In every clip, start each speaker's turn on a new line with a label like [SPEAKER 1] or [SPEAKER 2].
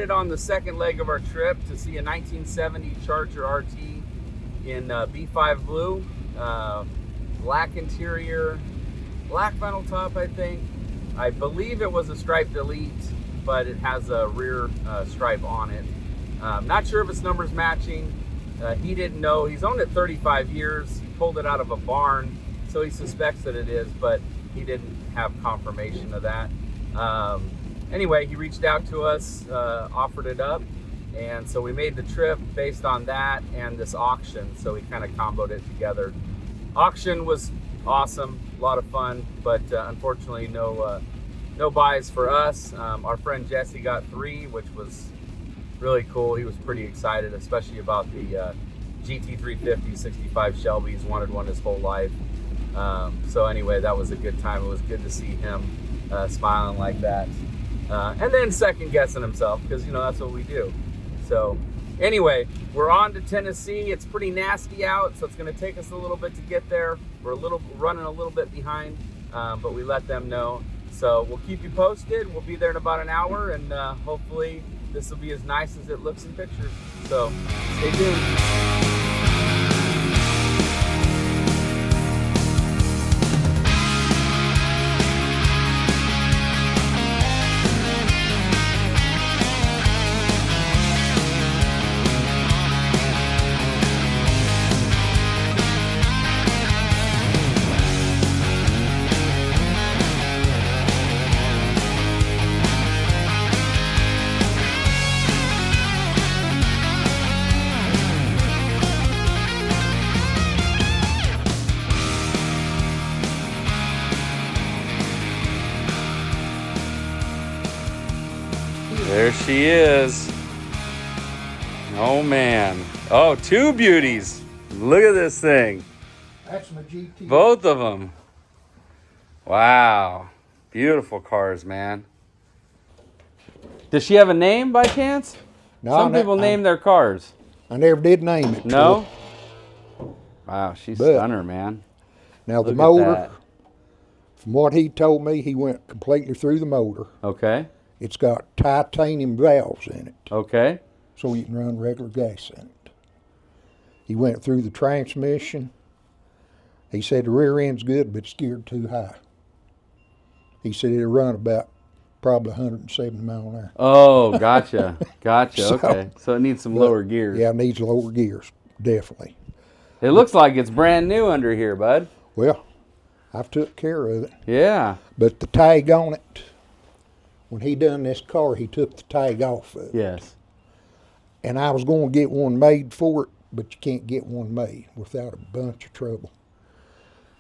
[SPEAKER 1] decided on the second leg of our trip to see a 1970 Charger RT in B5 blue, black interior, black vinyl top, I think. I believe it was a striped Elite, but it has a rear stripe on it. Not sure if its number's matching. He didn't know. He's owned it 35 years. He pulled it out of a barn, so he suspects that it is, but he didn't have confirmation of that. Anyway, he reached out to us, offered it up, and so we made the trip based on that and this auction, so we kind of comboed it together. Auction was awesome, a lot of fun, but unfortunately no buys for us. Our friend Jesse got 3, which was really cool. He was pretty excited, especially about the GT350 65 Shelby. He's wanted one his whole life. So anyway, that was a good time. It was good to see him smiling like that. And then second guessing himself, because that's what we do. So anyway, we're on to Tennessee. It's pretty nasty out, so it's going to take us a little bit to get there. We're running a little bit behind, but we let them know. So we'll keep you posted. We'll be there in about an hour, and hopefully this will be as nice as it looks in pictures. So stay tuned. There she is. Oh man. Oh, 2 beauties. Look at this thing.
[SPEAKER 2] That's my GT.
[SPEAKER 1] Both of them. Wow. Beautiful cars, man. Does she have a name by chance?
[SPEAKER 2] No,
[SPEAKER 1] Some people name their cars.
[SPEAKER 2] I never did name it.
[SPEAKER 1] No? Wow, she's stunner, man.
[SPEAKER 2] Now the
[SPEAKER 1] Look at
[SPEAKER 2] motor,
[SPEAKER 1] that.
[SPEAKER 2] from what he told me, he went completely through the motor.
[SPEAKER 1] Okay.
[SPEAKER 2] It's got titanium valves in it,
[SPEAKER 1] Okay.
[SPEAKER 2] so you can run regular gas in it. He went through the transmission. He said the rear end's good, but it's geared too high. He said it'll run about probably 170 miles an hour.
[SPEAKER 1] Oh, gotcha. Gotcha.
[SPEAKER 2] So-
[SPEAKER 1] Okay. So it needs some lower gears.
[SPEAKER 2] Yeah, it needs lower gears, definitely.
[SPEAKER 1] It looks like it's brand new under here, bud.
[SPEAKER 2] Well, I've took care of it.
[SPEAKER 1] Yeah.
[SPEAKER 2] But the tag on it, when he done this car, he took the tag off of it.
[SPEAKER 1] Yes.
[SPEAKER 2] And I was going to get one made for it, but you can't get one made without a bunch of trouble.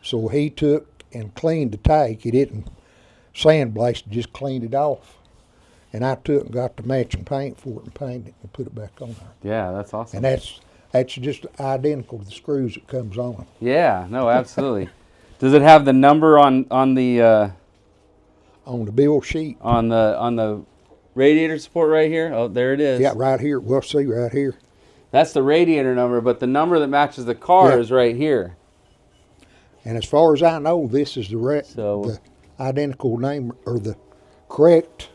[SPEAKER 2] So he took and cleaned the tag. He didn't sandblast it, just cleaned it off. And I took and got the matching paint for it and painted it and put it back on there.
[SPEAKER 1] Yeah, that's awesome.
[SPEAKER 2] And that's just identical to the screws that comes on.
[SPEAKER 1] Yeah, no, absolutely. Does it have the number on the
[SPEAKER 2] On the bill sheet.
[SPEAKER 1] on the radiator support right here? Oh, there it is.
[SPEAKER 2] Yeah, right here. We'll see right here.
[SPEAKER 1] That's the radiator number, but the number that matches the car
[SPEAKER 2] Yeah.
[SPEAKER 1] is right here.
[SPEAKER 2] And as far as I know, this is the identical name or the correct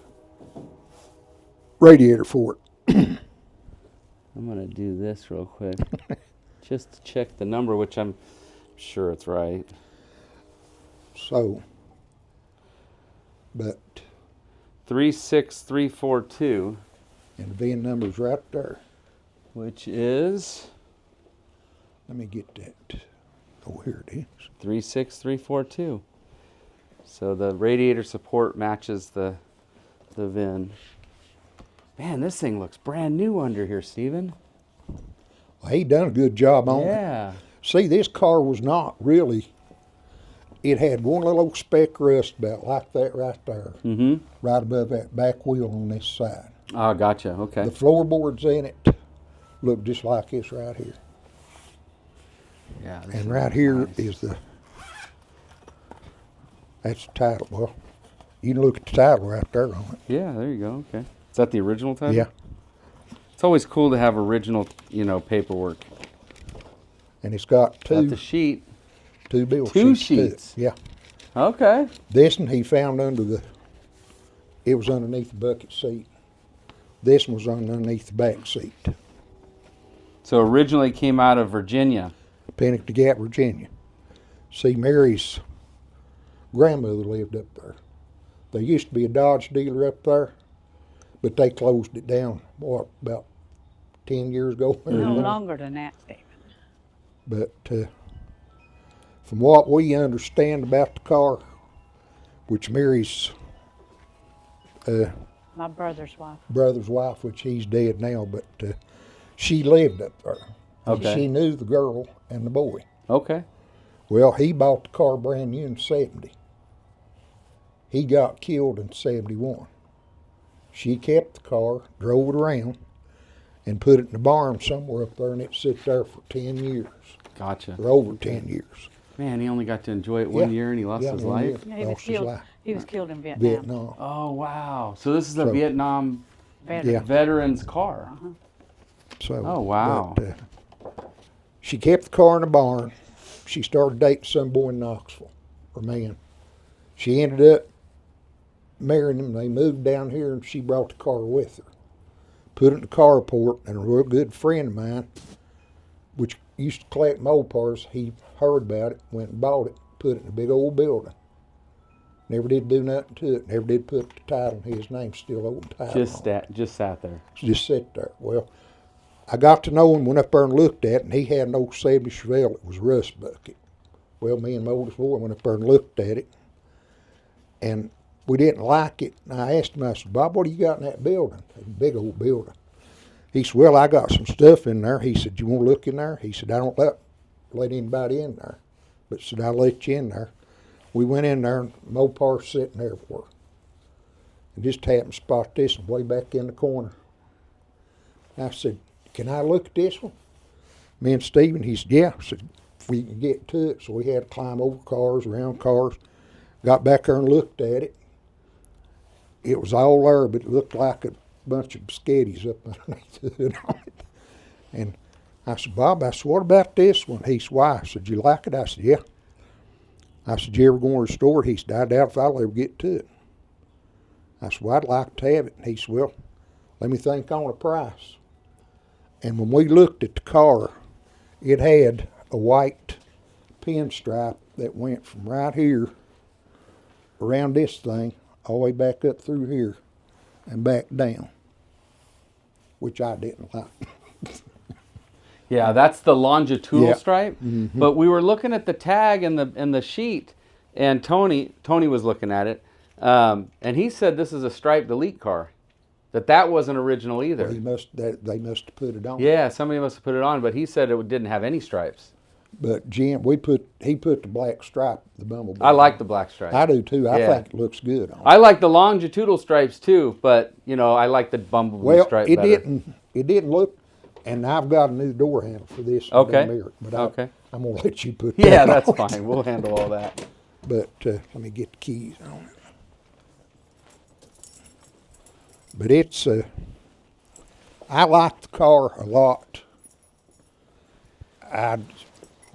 [SPEAKER 2] radiator for it.
[SPEAKER 1] I'm going to do this real quick just to check the number, which I'm sure it's right.
[SPEAKER 2] So, but
[SPEAKER 1] 36342,
[SPEAKER 2] and the VIN number's right there.
[SPEAKER 1] which is
[SPEAKER 2] Let me get that. Oh, here it is.
[SPEAKER 1] 36342. So the radiator support matches the VIN. Man, this thing looks brand new under here, Steven.
[SPEAKER 2] Well, he done a good job on it.
[SPEAKER 1] Yeah.
[SPEAKER 2] See, this car was not really, it had one little old speck rust about like that right there.
[SPEAKER 1] Mm-hmm.
[SPEAKER 2] Right above that back wheel on this side.
[SPEAKER 1] Oh, gotcha. Okay.
[SPEAKER 2] The floorboards in it look just like this right here.
[SPEAKER 1] Yeah.
[SPEAKER 2] And right here is that's the title. Well, you can look at the title right there on it.
[SPEAKER 1] Yeah, there you go. Okay. Is that the original title?
[SPEAKER 2] Yeah.
[SPEAKER 1] It's always cool to have original, paperwork.
[SPEAKER 2] And it's got
[SPEAKER 1] Got the sheet.
[SPEAKER 2] two bill
[SPEAKER 1] Two
[SPEAKER 2] sheets. to it.
[SPEAKER 1] sheets.
[SPEAKER 2] Yeah.
[SPEAKER 1] Okay.
[SPEAKER 2] This one he found it was underneath the bucket seat This one was underneath the back seat.
[SPEAKER 1] So originally came out of Virginia.
[SPEAKER 2] Penick Gap, Virginia. See, Mary's grandmother lived up there. There used to be a Dodge dealer up there, but they closed it down, about 10 years ago?
[SPEAKER 3] No longer than that, Stephen.
[SPEAKER 2] But from what we understand about the car, which Mary's
[SPEAKER 3] My brother's wife.
[SPEAKER 2] brother's wife, which he's dead now, but she lived up there.
[SPEAKER 1] Okay.
[SPEAKER 2] She knew the girl and the boy.
[SPEAKER 1] Okay.
[SPEAKER 2] Well, he bought the car brand new in 70. He got killed in 71. She kept the car, drove it around, and put it in the barn somewhere up there, and it sit there for 10 years,
[SPEAKER 1] Gotcha.
[SPEAKER 2] or over 10 years.
[SPEAKER 1] Man, he only got to enjoy it one
[SPEAKER 2] Yeah.
[SPEAKER 1] year and he lost his
[SPEAKER 2] 1 year,
[SPEAKER 1] life?
[SPEAKER 3] Yeah, he was
[SPEAKER 2] lost his
[SPEAKER 3] killed.
[SPEAKER 2] life.
[SPEAKER 3] He was killed in Vietnam.
[SPEAKER 2] Vietnam.
[SPEAKER 1] Oh, wow. So this is a
[SPEAKER 2] So-
[SPEAKER 1] Vietnam
[SPEAKER 3] Veteran.
[SPEAKER 2] Yeah.
[SPEAKER 1] veteran's car.
[SPEAKER 2] So,
[SPEAKER 1] Oh, wow.
[SPEAKER 2] but, she kept the car in the barn. She started dating some boy in Knoxville, or man. She ended up marrying him. They moved down here, and she brought the car with her. Put it in the carport, and a real good friend of mine, which used to collect Mopars, he heard about it, went and bought it, put it in a big old building. Never did do nothing to it. Never did put the title in his name. Still old title.
[SPEAKER 1] Just sat there.
[SPEAKER 2] Just sit there. Well, I got to know him, went up there and looked at it, and he had an old 70 Chevelle. It was a rust bucket. Well, me and my oldest boy went up there and looked at it, and we didn't like it. And I asked him, I said, Bob, what do you got in that building? A big old building. He said, well, I got some stuff in there. He said, you want to look in there? He said, I don't let anybody in there, but said, I'll let you in there. We went in there, and Mopar's sitting there for her. And just happened to spot this one way back in the corner. I said, can I look at this one? Me and Stephen, he said, yeah. I said, if we can get to it. So we had to climb over cars, around cars. Got back there and looked at it. It was all there, but it looked like a bunch of spaghettis up underneath the hood on it. And I said, Bob, I said, what about this one? He said, why? I said, you like it? I said, yeah. I said, you ever go to the store? He said, I doubt if I'll ever get to it. I said, well, I'd like to have it. And he said, well, let me think on the price. And when we looked at the car, it had a white pinstripe that went from right here around this thing all the way back up through here and back down, which I didn't like.
[SPEAKER 1] Yeah, that's the longitudinal
[SPEAKER 2] Yeah.
[SPEAKER 1] stripe.
[SPEAKER 2] Mm-hmm.
[SPEAKER 1] But we were looking at the tag and the sheet, and Tony was looking at it, and he said this is a striped elite car. That wasn't original either.
[SPEAKER 2] They must have put it on.
[SPEAKER 1] Yeah, somebody must have put it on, but he said it didn't have any stripes.
[SPEAKER 2] But Jim, he put the black stripe, the Bumblebee.
[SPEAKER 1] I like the black stripe.
[SPEAKER 2] I do too. I
[SPEAKER 1] Yeah.
[SPEAKER 2] think it looks good on it.
[SPEAKER 1] I like the longitudinal stripes too, but I like the bumblebee
[SPEAKER 2] Well,
[SPEAKER 1] stripe
[SPEAKER 2] it
[SPEAKER 1] better.
[SPEAKER 2] didn't look, and I've got a new door handle for this.
[SPEAKER 1] Okay.
[SPEAKER 2] Mirror, but
[SPEAKER 1] Okay.
[SPEAKER 2] I'm gonna let you put.
[SPEAKER 1] Yeah,
[SPEAKER 2] that
[SPEAKER 1] that's
[SPEAKER 2] on.
[SPEAKER 1] fine. We'll handle all that.
[SPEAKER 2] But let me get the keys on it. But it's I like the car a lot. I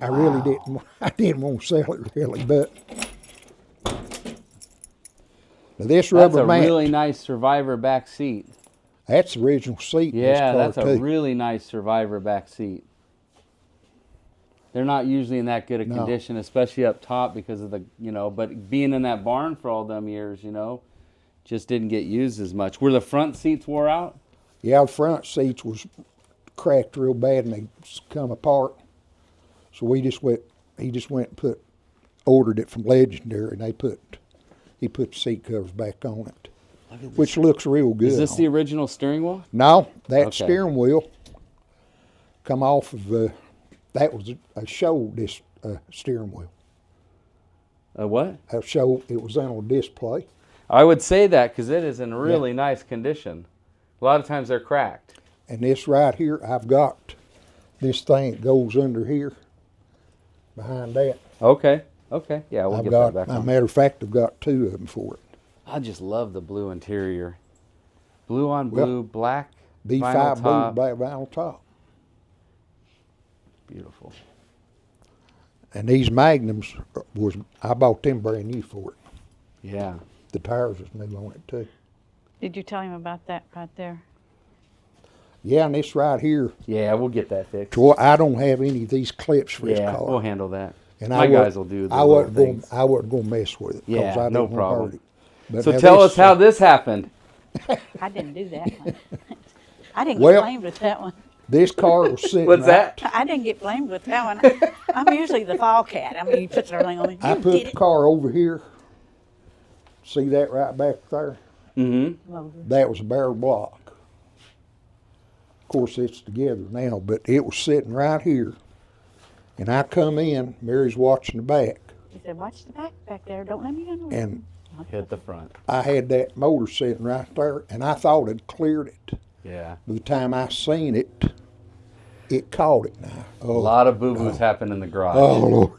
[SPEAKER 2] really didn't. I didn't want to sell it really, but now this
[SPEAKER 1] That's
[SPEAKER 2] rubber
[SPEAKER 1] a
[SPEAKER 2] mat.
[SPEAKER 1] really nice Survivor back seat.
[SPEAKER 2] That's the original seat. in this
[SPEAKER 1] Yeah,
[SPEAKER 2] car
[SPEAKER 1] that's a
[SPEAKER 2] too.
[SPEAKER 1] really nice Survivor back seat. They're not usually in that good a
[SPEAKER 2] No.
[SPEAKER 1] condition, especially up top because of the, but being in that barn for all them years, just didn't get used as much. Were the front seats wore out?
[SPEAKER 2] Yeah, the front seats was cracked real bad and they come apart. So he just went and ordered it from Legendary, and he put the seat covers back on it, which looks real good.
[SPEAKER 1] Is this
[SPEAKER 2] on
[SPEAKER 1] the
[SPEAKER 2] it.
[SPEAKER 1] original steering wheel?
[SPEAKER 2] No, that
[SPEAKER 1] Okay.
[SPEAKER 2] steering wheel come off of that was a show steering wheel.
[SPEAKER 1] A what?
[SPEAKER 2] A show, it was on a display.
[SPEAKER 1] I would say that because it is in really nice condition. A lot of times they're cracked.
[SPEAKER 2] And this right here, I've got this thing that goes under here behind that.
[SPEAKER 1] Okay. Yeah, we'll
[SPEAKER 2] I've
[SPEAKER 1] get
[SPEAKER 2] got,
[SPEAKER 1] that back
[SPEAKER 2] as a
[SPEAKER 1] on.
[SPEAKER 2] matter of fact, I've got two of them for it.
[SPEAKER 1] I just love the blue interior. Blue on
[SPEAKER 2] Well,
[SPEAKER 1] blue, black
[SPEAKER 2] B5
[SPEAKER 1] vinyl
[SPEAKER 2] blue
[SPEAKER 1] top.
[SPEAKER 2] black vinyl top.
[SPEAKER 1] Beautiful.
[SPEAKER 2] And these Magnums I bought them brand new for it.
[SPEAKER 1] Yeah.
[SPEAKER 2] The tires was new on it too.
[SPEAKER 3] Did you tell him about that right there?
[SPEAKER 2] Yeah, and this right here.
[SPEAKER 4] Yeah, we'll get that fixed.
[SPEAKER 2] Troy, I don't have any of these clips for this
[SPEAKER 4] Yeah,
[SPEAKER 2] car.
[SPEAKER 4] we'll handle that.
[SPEAKER 2] And
[SPEAKER 4] My guys will do the
[SPEAKER 2] I
[SPEAKER 4] little
[SPEAKER 2] wasn't going.
[SPEAKER 4] things.
[SPEAKER 2] I wasn't going to mess with it. 'Cause
[SPEAKER 4] Yeah,
[SPEAKER 2] I
[SPEAKER 4] no
[SPEAKER 2] didn't wanna
[SPEAKER 4] problem.
[SPEAKER 2] hurt it. But
[SPEAKER 4] So
[SPEAKER 2] now
[SPEAKER 4] tell
[SPEAKER 2] this,
[SPEAKER 4] us how this happened.
[SPEAKER 3] I didn't do that one. I didn't
[SPEAKER 2] Well-
[SPEAKER 3] get blamed with that one.
[SPEAKER 2] This car was sitting.
[SPEAKER 4] What's
[SPEAKER 2] right,
[SPEAKER 4] that?
[SPEAKER 3] I didn't get blamed with that one. I'm usually the fall cat. I mean, he puts everything on me.
[SPEAKER 2] I
[SPEAKER 3] You
[SPEAKER 2] put
[SPEAKER 3] did
[SPEAKER 2] the
[SPEAKER 3] it.
[SPEAKER 2] car over here. See that right back there?
[SPEAKER 4] Mm-hmm.
[SPEAKER 3] Motor.
[SPEAKER 2] That was a bare block. Of course, it's together now, but it was sitting right here. And I come in, Mary's watching the back,
[SPEAKER 3] He said, watch the back there. Don't let me go nowhere.
[SPEAKER 2] and
[SPEAKER 4] Hit the front.
[SPEAKER 2] I had that motor sitting right there, and I thought it cleared it.
[SPEAKER 4] Yeah.
[SPEAKER 2] By the time I seen it, it caught it now.
[SPEAKER 4] A lot of boo-boos happen in the garage.
[SPEAKER 2] Oh, Lord.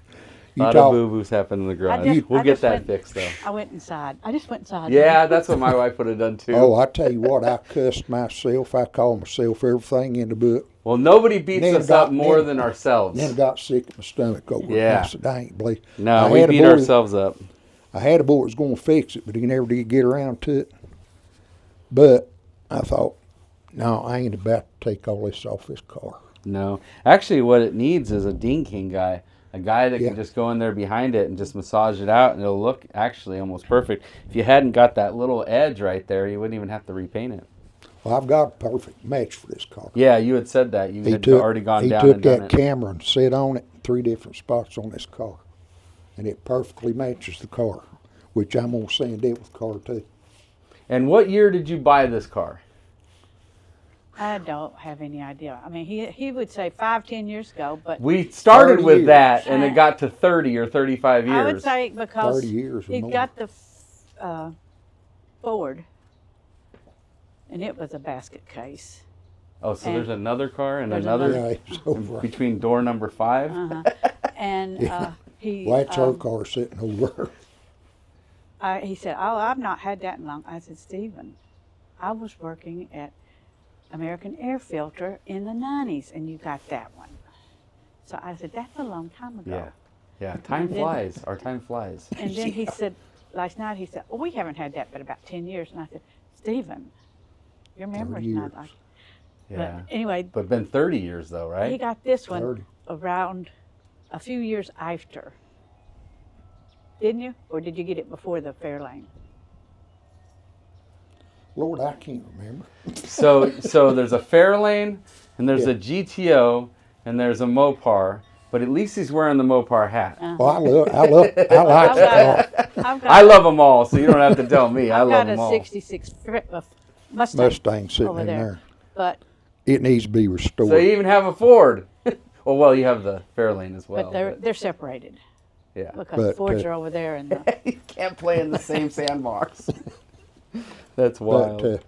[SPEAKER 4] A lot of boo-boos happen in the garage. We'll get that fixed, though.
[SPEAKER 3] I went inside. I just went inside.
[SPEAKER 4] Yeah, that's what my wife would have done, too.
[SPEAKER 2] Oh, I tell you what, I cussed myself. I called myself everything in the book.
[SPEAKER 4] Well, nobody beats
[SPEAKER 2] Then
[SPEAKER 4] us
[SPEAKER 2] got-
[SPEAKER 4] up more
[SPEAKER 2] then-
[SPEAKER 4] than ourselves.
[SPEAKER 2] Then I got sick in my stomach over it.
[SPEAKER 4] Yeah.
[SPEAKER 2] I said, I ain't believe.
[SPEAKER 4] No,
[SPEAKER 2] I
[SPEAKER 4] we
[SPEAKER 2] had a
[SPEAKER 4] beat
[SPEAKER 2] boy-
[SPEAKER 4] ourselves up.
[SPEAKER 2] I had a boy that was going to fix it, but he never did get around to it. But I thought, no, I ain't about to take all this off this car.
[SPEAKER 4] No. Actually, what it needs is a Dean King guy. A guy that
[SPEAKER 2] Yeah.
[SPEAKER 4] can just go in there behind it and just massage it out, and it'll look actually almost perfect. If you hadn't got that little edge right there, you wouldn't even have to repaint it.
[SPEAKER 2] Well, I've got a perfect match for this car.
[SPEAKER 4] Yeah, you had said that. You had already gone
[SPEAKER 2] he
[SPEAKER 4] down
[SPEAKER 2] took
[SPEAKER 4] and done
[SPEAKER 2] that
[SPEAKER 4] it.
[SPEAKER 2] camera and set on it in 3 different spots on this car. And it perfectly matches the car, which I'm going to send it with the car too.
[SPEAKER 4] And what year did you buy this car?
[SPEAKER 3] I don't have any idea. I mean, he would say 5-10 years ago, but
[SPEAKER 4] We started
[SPEAKER 2] 30
[SPEAKER 4] with
[SPEAKER 2] years.
[SPEAKER 4] that, and it got to 30 or 35 years.
[SPEAKER 3] I would say because
[SPEAKER 2] 30 years or
[SPEAKER 3] he
[SPEAKER 2] more.
[SPEAKER 3] got the Ford, and it was a basket case.
[SPEAKER 4] Oh, so
[SPEAKER 3] and
[SPEAKER 4] there's another car and
[SPEAKER 3] there's
[SPEAKER 4] another
[SPEAKER 2] Yeah, it's over.
[SPEAKER 4] between door number 5?
[SPEAKER 3] Uh-huh. And he
[SPEAKER 2] Well, that's her car sitting over there.
[SPEAKER 3] he said, "Oh, I've not had that in long." I said, "Stephen, I was working at American Air Filter in the 90s, and you got that one." So I said, "That's a long time ago."
[SPEAKER 4] Yeah. Yeah, time
[SPEAKER 3] And then-
[SPEAKER 4] flies. Our time flies.
[SPEAKER 3] And then he said, last night, he said, "Oh, we haven't had that but about 10 years." And I said, "Stephen, your memory's not
[SPEAKER 2] years.
[SPEAKER 3] like."
[SPEAKER 4] Yeah.
[SPEAKER 3] But anyway,
[SPEAKER 4] But been 30 years though, right?
[SPEAKER 3] he got this one
[SPEAKER 2] 30.
[SPEAKER 3] around a few years after. Didn't you? Or did you get it before the Fairlane?
[SPEAKER 2] Lord, I can't remember.
[SPEAKER 4] So there's a Fairlane and there's
[SPEAKER 2] Yeah.
[SPEAKER 4] a GTO and there's a Mopar, but at least he's wearing the Mopar hat.
[SPEAKER 2] Well, I like the car.
[SPEAKER 3] I've got
[SPEAKER 4] I love them all, so you don't have to tell me. I
[SPEAKER 3] I've
[SPEAKER 4] love
[SPEAKER 3] got
[SPEAKER 4] them
[SPEAKER 3] a
[SPEAKER 4] all.
[SPEAKER 3] 66 Mustang,
[SPEAKER 2] Mustang sitting
[SPEAKER 3] over
[SPEAKER 2] in there.
[SPEAKER 3] But
[SPEAKER 2] It needs to be restored.
[SPEAKER 4] So you even have a Ford. well, you have the Fairlane as well.
[SPEAKER 3] but they're separated
[SPEAKER 4] yeah.
[SPEAKER 3] because
[SPEAKER 2] But,
[SPEAKER 3] Fords are over there and
[SPEAKER 4] You can't play in the same sandbox. That's wild.
[SPEAKER 2] But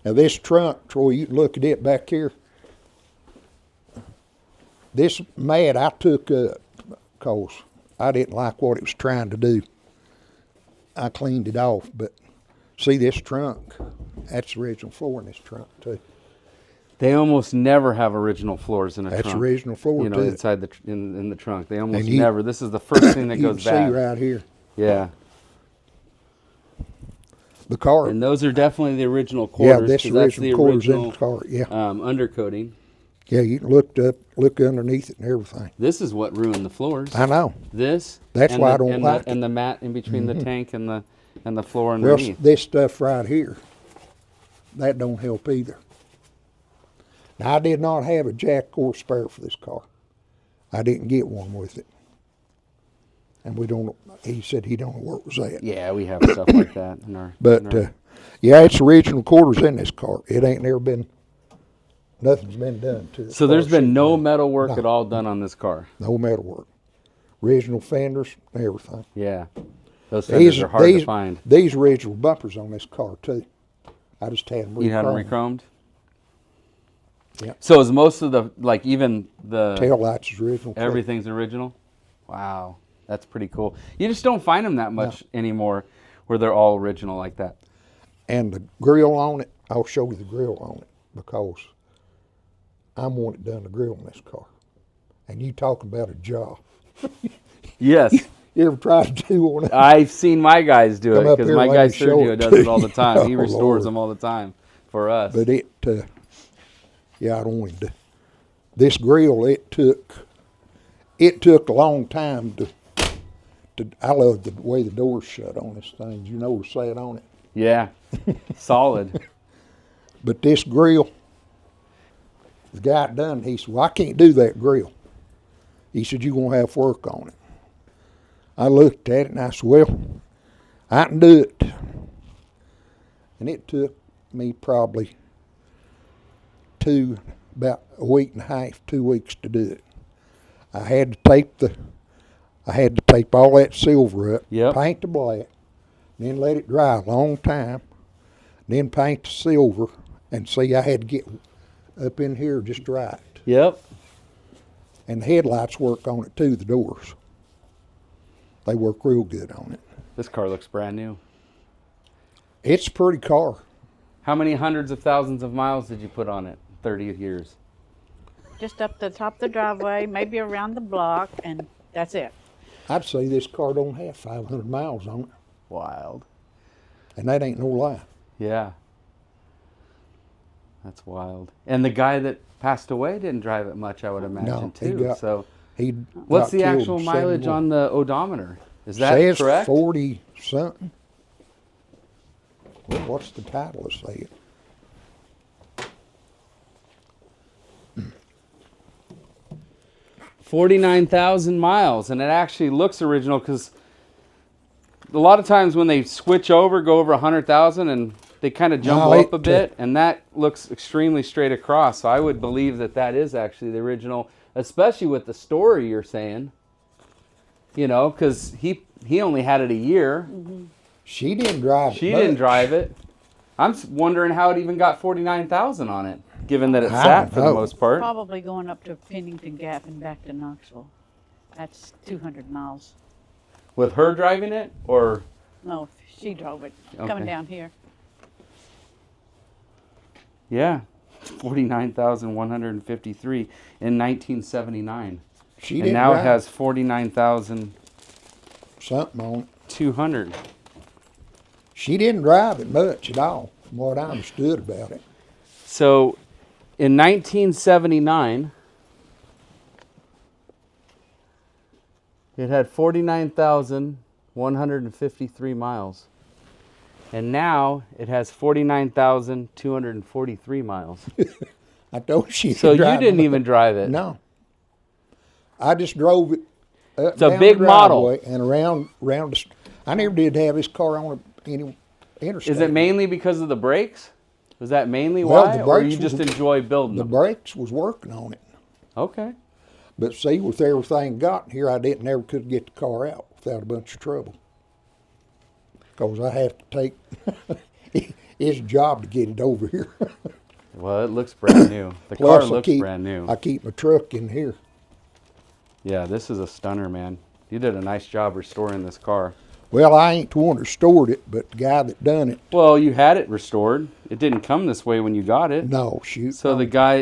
[SPEAKER 2] now this trunk, Troy, you can look at it back here. This mat I took up because I didn't like what it was trying to do. I cleaned it off, but see this trunk? That's the original floor in this trunk too.
[SPEAKER 4] They almost never have original floors in a
[SPEAKER 2] That's
[SPEAKER 4] trunk.
[SPEAKER 2] the original floor
[SPEAKER 4] You know,
[SPEAKER 2] too.
[SPEAKER 4] inside the in the trunk. They almost
[SPEAKER 2] And you-
[SPEAKER 4] never. This is the first thing that
[SPEAKER 2] You
[SPEAKER 4] goes
[SPEAKER 2] can
[SPEAKER 4] bad.
[SPEAKER 2] see right here.
[SPEAKER 4] Yeah.
[SPEAKER 2] The car.
[SPEAKER 4] And those are definitely the original
[SPEAKER 2] Yeah,
[SPEAKER 4] quarters.
[SPEAKER 2] this
[SPEAKER 4] 'cause that's
[SPEAKER 2] original
[SPEAKER 4] the
[SPEAKER 2] quarters in
[SPEAKER 4] original
[SPEAKER 2] the car. Yeah,
[SPEAKER 4] undercoating.
[SPEAKER 2] yeah. You can look underneath it and everything.
[SPEAKER 4] This is what ruined the floors.
[SPEAKER 2] I know.
[SPEAKER 4] This.
[SPEAKER 2] That's
[SPEAKER 4] and
[SPEAKER 2] why
[SPEAKER 4] the,
[SPEAKER 2] I don't
[SPEAKER 4] and
[SPEAKER 2] like
[SPEAKER 4] the, And the mat in between the tank and the floor
[SPEAKER 2] Well,
[SPEAKER 4] underneath.
[SPEAKER 2] this stuff right here, that don't help either. Now, I did not have a jack or spare for this car. I didn't get one with it. And we don't, he said he don't know where it was at.
[SPEAKER 4] Yeah, we have stuff like that in our.
[SPEAKER 2] But,
[SPEAKER 4] in our-
[SPEAKER 2] yeah, it's original quarters in this car. It ain't never been, nothing's been done to it.
[SPEAKER 4] so there's been no metal work
[SPEAKER 2] No.
[SPEAKER 4] at all done on this car.
[SPEAKER 2] No metal work. Original fenders, everything.
[SPEAKER 4] Yeah. Those fenders are hard to find.
[SPEAKER 2] These original bumpers on this car, too. I just had them
[SPEAKER 4] You had them
[SPEAKER 2] re-chromed.
[SPEAKER 4] re-chromed?
[SPEAKER 2] Yeah.
[SPEAKER 4] So is most of the, like even the,
[SPEAKER 2] Tail lights is original. too.
[SPEAKER 4] everything's original? Wow. That's pretty cool. You just don't find them that much anymore where they're all original like that.
[SPEAKER 2] And the grill on it, I'll show you the grill on it because I'm wanting done the grill on this car. And you talking about a job.
[SPEAKER 4] Yes.
[SPEAKER 2] You ever tried to do one?
[SPEAKER 4] I've seen my guys do
[SPEAKER 2] Come
[SPEAKER 4] it
[SPEAKER 2] up
[SPEAKER 4] because
[SPEAKER 2] here
[SPEAKER 4] my
[SPEAKER 2] and
[SPEAKER 4] guy
[SPEAKER 2] let me show
[SPEAKER 4] Sergio
[SPEAKER 2] it
[SPEAKER 4] does
[SPEAKER 2] to
[SPEAKER 4] it all the
[SPEAKER 2] you.
[SPEAKER 4] time. He
[SPEAKER 2] Oh,
[SPEAKER 4] restores
[SPEAKER 2] Lord.
[SPEAKER 4] them all the time for us.
[SPEAKER 2] But Yeah, I don't want him to. This grill, it took a long time to I love the way the door's shut on this thing. You notice that on it.
[SPEAKER 4] Yeah. Solid.
[SPEAKER 2] But this grill, the guy done, he said, well, I can't do that grill. He said, you're going to have to work on it. I looked at it and I said, well, I can do it. And it took me probably about a week and a half, 2 weeks to do it. I had to tape all that silver up,
[SPEAKER 4] Yep.
[SPEAKER 2] paint the black, then let it dry a long time, then paint the silver, and see, I had to get up in here just right.
[SPEAKER 4] Yep.
[SPEAKER 2] And the headlights work on it too, the doors. They work real good on it.
[SPEAKER 4] This car looks brand new.
[SPEAKER 2] It's a pretty car.
[SPEAKER 4] How many hundreds of thousands of miles did you put on it? 30 years.
[SPEAKER 3] Just up the top of the driveway, maybe around the block, and that's it.
[SPEAKER 2] I'd say this car don't have 500 miles on it,
[SPEAKER 4] Wild.
[SPEAKER 2] and that ain't no lie.
[SPEAKER 4] Yeah. That's wild. And the guy that passed away didn't drive it much, I would imagine,
[SPEAKER 2] No, he
[SPEAKER 4] too.
[SPEAKER 2] got-
[SPEAKER 4] So
[SPEAKER 2] He
[SPEAKER 4] what's
[SPEAKER 2] got
[SPEAKER 4] the
[SPEAKER 2] killed
[SPEAKER 4] actual
[SPEAKER 2] in
[SPEAKER 4] mileage
[SPEAKER 2] 71.
[SPEAKER 4] on the odometer? Is that
[SPEAKER 2] Says
[SPEAKER 4] correct?
[SPEAKER 2] 40 something. Well, what's the title of say?
[SPEAKER 4] 49,000 miles, and it actually looks original because a lot of times when they switch over, go over 100,000, and they kind of jumble
[SPEAKER 2] No,
[SPEAKER 4] up a bit, and that looks extremely straight across. So I would believe that that is actually the original, especially with the story you're saying. You know, because he only had it a year.
[SPEAKER 2] She didn't drive it
[SPEAKER 4] She
[SPEAKER 2] much.
[SPEAKER 4] didn't drive it. I'm wondering how it even got 49,000 on it, given that it
[SPEAKER 2] I
[SPEAKER 4] sat
[SPEAKER 2] don't
[SPEAKER 4] for the
[SPEAKER 2] know.
[SPEAKER 4] most part.
[SPEAKER 3] Probably going up to Pennington Gap and back to Knoxville. That's 200 miles.
[SPEAKER 4] With her driving it, or
[SPEAKER 3] No, she drove it
[SPEAKER 4] Okay.
[SPEAKER 3] coming down here.
[SPEAKER 4] yeah, 49,153 in 1979.
[SPEAKER 2] She
[SPEAKER 4] And
[SPEAKER 2] didn't
[SPEAKER 4] now it
[SPEAKER 2] drive
[SPEAKER 4] has 49,200.
[SPEAKER 2] something on it. She didn't drive it much at all, from what I understood about it.
[SPEAKER 4] So in 1979, it had 49,153 miles. And now it has 49,243 miles.
[SPEAKER 2] I told she
[SPEAKER 4] So you
[SPEAKER 2] drive
[SPEAKER 4] didn't
[SPEAKER 2] it.
[SPEAKER 4] even drive it.
[SPEAKER 2] No. I just drove it up
[SPEAKER 4] It's a
[SPEAKER 2] down
[SPEAKER 4] big
[SPEAKER 2] the
[SPEAKER 4] model.
[SPEAKER 2] driveway and around I never did have this car on any interstate.
[SPEAKER 4] Is it mainly because of the brakes? Was that mainly
[SPEAKER 2] Well,
[SPEAKER 4] why?
[SPEAKER 2] the
[SPEAKER 4] Or
[SPEAKER 2] brakes
[SPEAKER 4] you just
[SPEAKER 2] was-
[SPEAKER 4] enjoy building
[SPEAKER 2] The
[SPEAKER 4] them?
[SPEAKER 2] brakes was working on it.
[SPEAKER 4] Okay.
[SPEAKER 2] But see, with everything got here, I never could get the car out without a bunch of trouble. Because I have to take, it's a job to get it over here.
[SPEAKER 4] Well, it looks brand new. The
[SPEAKER 2] Plus,
[SPEAKER 4] car looks brand new.
[SPEAKER 2] I keep my truck in here.
[SPEAKER 4] Yeah, this is a stunner, man. You did a nice job restoring this car.
[SPEAKER 2] Well, I ain't the one that restored it, but the guy that done it,
[SPEAKER 4] Well, you had it restored. It didn't come this way when you got it.
[SPEAKER 2] no, shoot.
[SPEAKER 4] So the guy,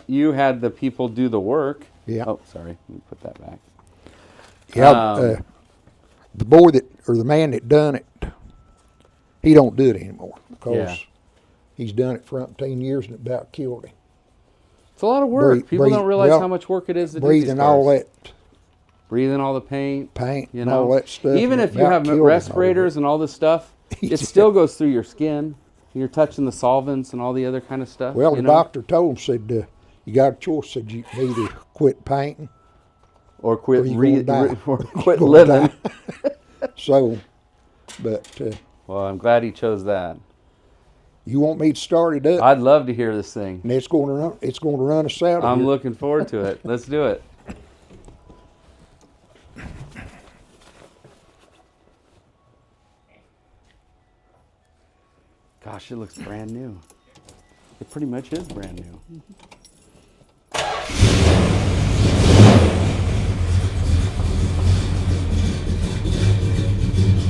[SPEAKER 4] you had the people do the work.
[SPEAKER 2] Yeah.
[SPEAKER 4] Oh, sorry. Let me put that back.
[SPEAKER 2] Yeah, the boy or the man that done it, he don't do it anymore because
[SPEAKER 4] Yeah.
[SPEAKER 2] he's done it for 10 years and it about killed him.
[SPEAKER 4] It's a lot of work. People don't realize how much work it is to do these
[SPEAKER 2] Breathing all
[SPEAKER 4] cars.
[SPEAKER 2] that
[SPEAKER 4] Breathing all the paint.
[SPEAKER 2] paint
[SPEAKER 4] You
[SPEAKER 2] and
[SPEAKER 4] know,
[SPEAKER 2] all that stuff.
[SPEAKER 4] even
[SPEAKER 2] and
[SPEAKER 4] if
[SPEAKER 2] it
[SPEAKER 4] you
[SPEAKER 2] about
[SPEAKER 4] have
[SPEAKER 2] killed him
[SPEAKER 4] respirators and all this stuff, it still goes through your skin. You're touching the solvents and all the other kind of stuff.
[SPEAKER 2] Well,
[SPEAKER 4] you
[SPEAKER 2] the
[SPEAKER 4] know?
[SPEAKER 2] doctor told him, said, you got a choice, said you can either quit painting
[SPEAKER 4] or quit
[SPEAKER 2] or you gonna die.
[SPEAKER 4] or quit
[SPEAKER 2] Gonna
[SPEAKER 4] living.
[SPEAKER 2] die. So, but
[SPEAKER 4] Well, I'm glad he chose that.
[SPEAKER 2] you want me to start it up,
[SPEAKER 4] I'd love to hear this thing.
[SPEAKER 2] and it's going to run us out of
[SPEAKER 4] I'm
[SPEAKER 2] here.
[SPEAKER 4] looking forward to it. Let's do it. Gosh, it looks brand new. It pretty much is brand new.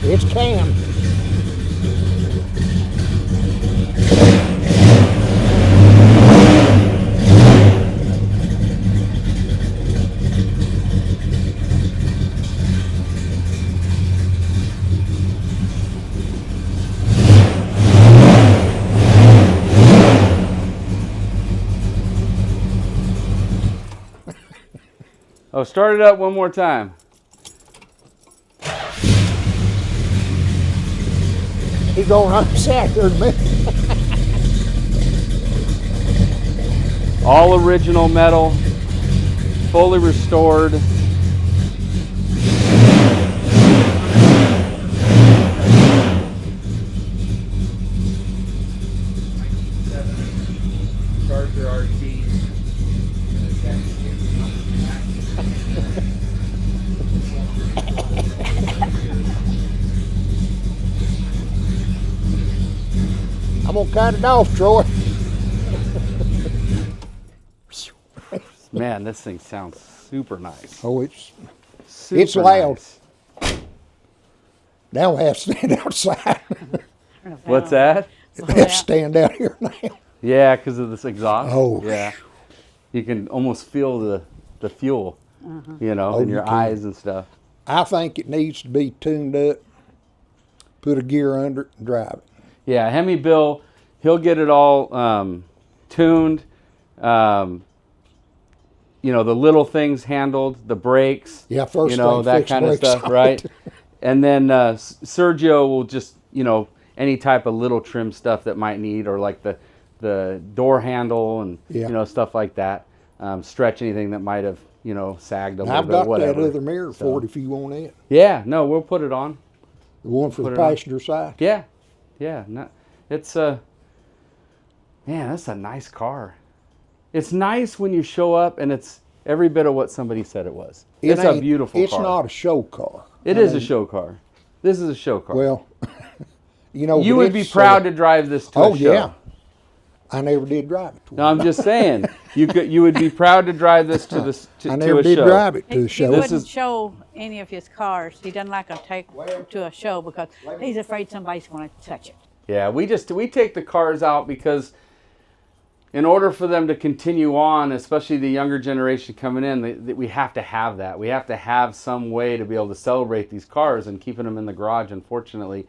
[SPEAKER 2] It's Cam.
[SPEAKER 4] Oh, start it up one more time.
[SPEAKER 2] He going upside there in a minute.
[SPEAKER 4] All original metal, fully restored.
[SPEAKER 1] Charger RT.
[SPEAKER 2] I'm gonna cut it off, Troy.
[SPEAKER 4] Man, this thing sounds super nice.
[SPEAKER 2] Oh, it's
[SPEAKER 4] Super
[SPEAKER 2] loud.
[SPEAKER 4] nice.
[SPEAKER 2] now I have to stand outside.
[SPEAKER 4] What's that?
[SPEAKER 2] I have to stand out here now.
[SPEAKER 4] Yeah, because of this exhaust.
[SPEAKER 2] Oh.
[SPEAKER 4] Yeah. You can almost feel the fuel, you know,
[SPEAKER 2] Oh,
[SPEAKER 4] in
[SPEAKER 2] you
[SPEAKER 4] your
[SPEAKER 2] can.
[SPEAKER 4] eyes and stuff.
[SPEAKER 2] I think it needs to be tuned up, put a gear under it, and drive it.
[SPEAKER 4] Yeah, Hemi Bill, he'll get it all tuned. You know, the little things handled, the brakes.
[SPEAKER 2] Yeah, first
[SPEAKER 4] you know,
[SPEAKER 2] thing,
[SPEAKER 4] that
[SPEAKER 2] fix
[SPEAKER 4] kind of
[SPEAKER 2] brakes
[SPEAKER 4] stuff,
[SPEAKER 2] on
[SPEAKER 4] right?
[SPEAKER 2] it.
[SPEAKER 4] And then Sergio will just, you know, any type of little trim stuff that might need, or like the door handle and
[SPEAKER 2] Yeah.
[SPEAKER 4] you know, stuff like that. Stretch anything that might have, you know, sagged a
[SPEAKER 2] And
[SPEAKER 4] little
[SPEAKER 2] I've
[SPEAKER 4] bit,
[SPEAKER 2] got
[SPEAKER 4] whatever.
[SPEAKER 2] that other mirror
[SPEAKER 4] So-
[SPEAKER 2] for it if you want it.
[SPEAKER 4] Yeah, no, we'll put it on.
[SPEAKER 2] The one for
[SPEAKER 4] Put
[SPEAKER 2] the
[SPEAKER 4] it on.
[SPEAKER 2] passenger side.
[SPEAKER 4] Yeah, yeah. No, it's man, that's a nice car. It's nice when you show up and it's every bit of what somebody said it was. It's a
[SPEAKER 2] ain't-
[SPEAKER 4] beautiful
[SPEAKER 2] It's
[SPEAKER 4] car.
[SPEAKER 2] not a show car.
[SPEAKER 4] It is a show car. This is a show car.
[SPEAKER 2] Well, you know.
[SPEAKER 4] you
[SPEAKER 2] but
[SPEAKER 4] would be
[SPEAKER 2] it's,
[SPEAKER 4] proud to drive this to
[SPEAKER 2] Oh
[SPEAKER 4] a show.
[SPEAKER 2] yeah. I never did drive it. To
[SPEAKER 4] No, I'm just saying you would be proud to drive this to this to,
[SPEAKER 2] I
[SPEAKER 4] to
[SPEAKER 2] never
[SPEAKER 4] a
[SPEAKER 2] did
[SPEAKER 4] show.
[SPEAKER 2] drive it to
[SPEAKER 3] He
[SPEAKER 2] the show.
[SPEAKER 3] wouldn't
[SPEAKER 4] is-
[SPEAKER 3] show any of his cars. He doesn't like to take to a show because he's afraid somebody's going to touch it.
[SPEAKER 4] Yeah, we take the cars out because in order for them to continue on, especially the younger generation coming in, we have to have that. We have to have some way to be able to celebrate these cars, and keeping them in the garage, unfortunately,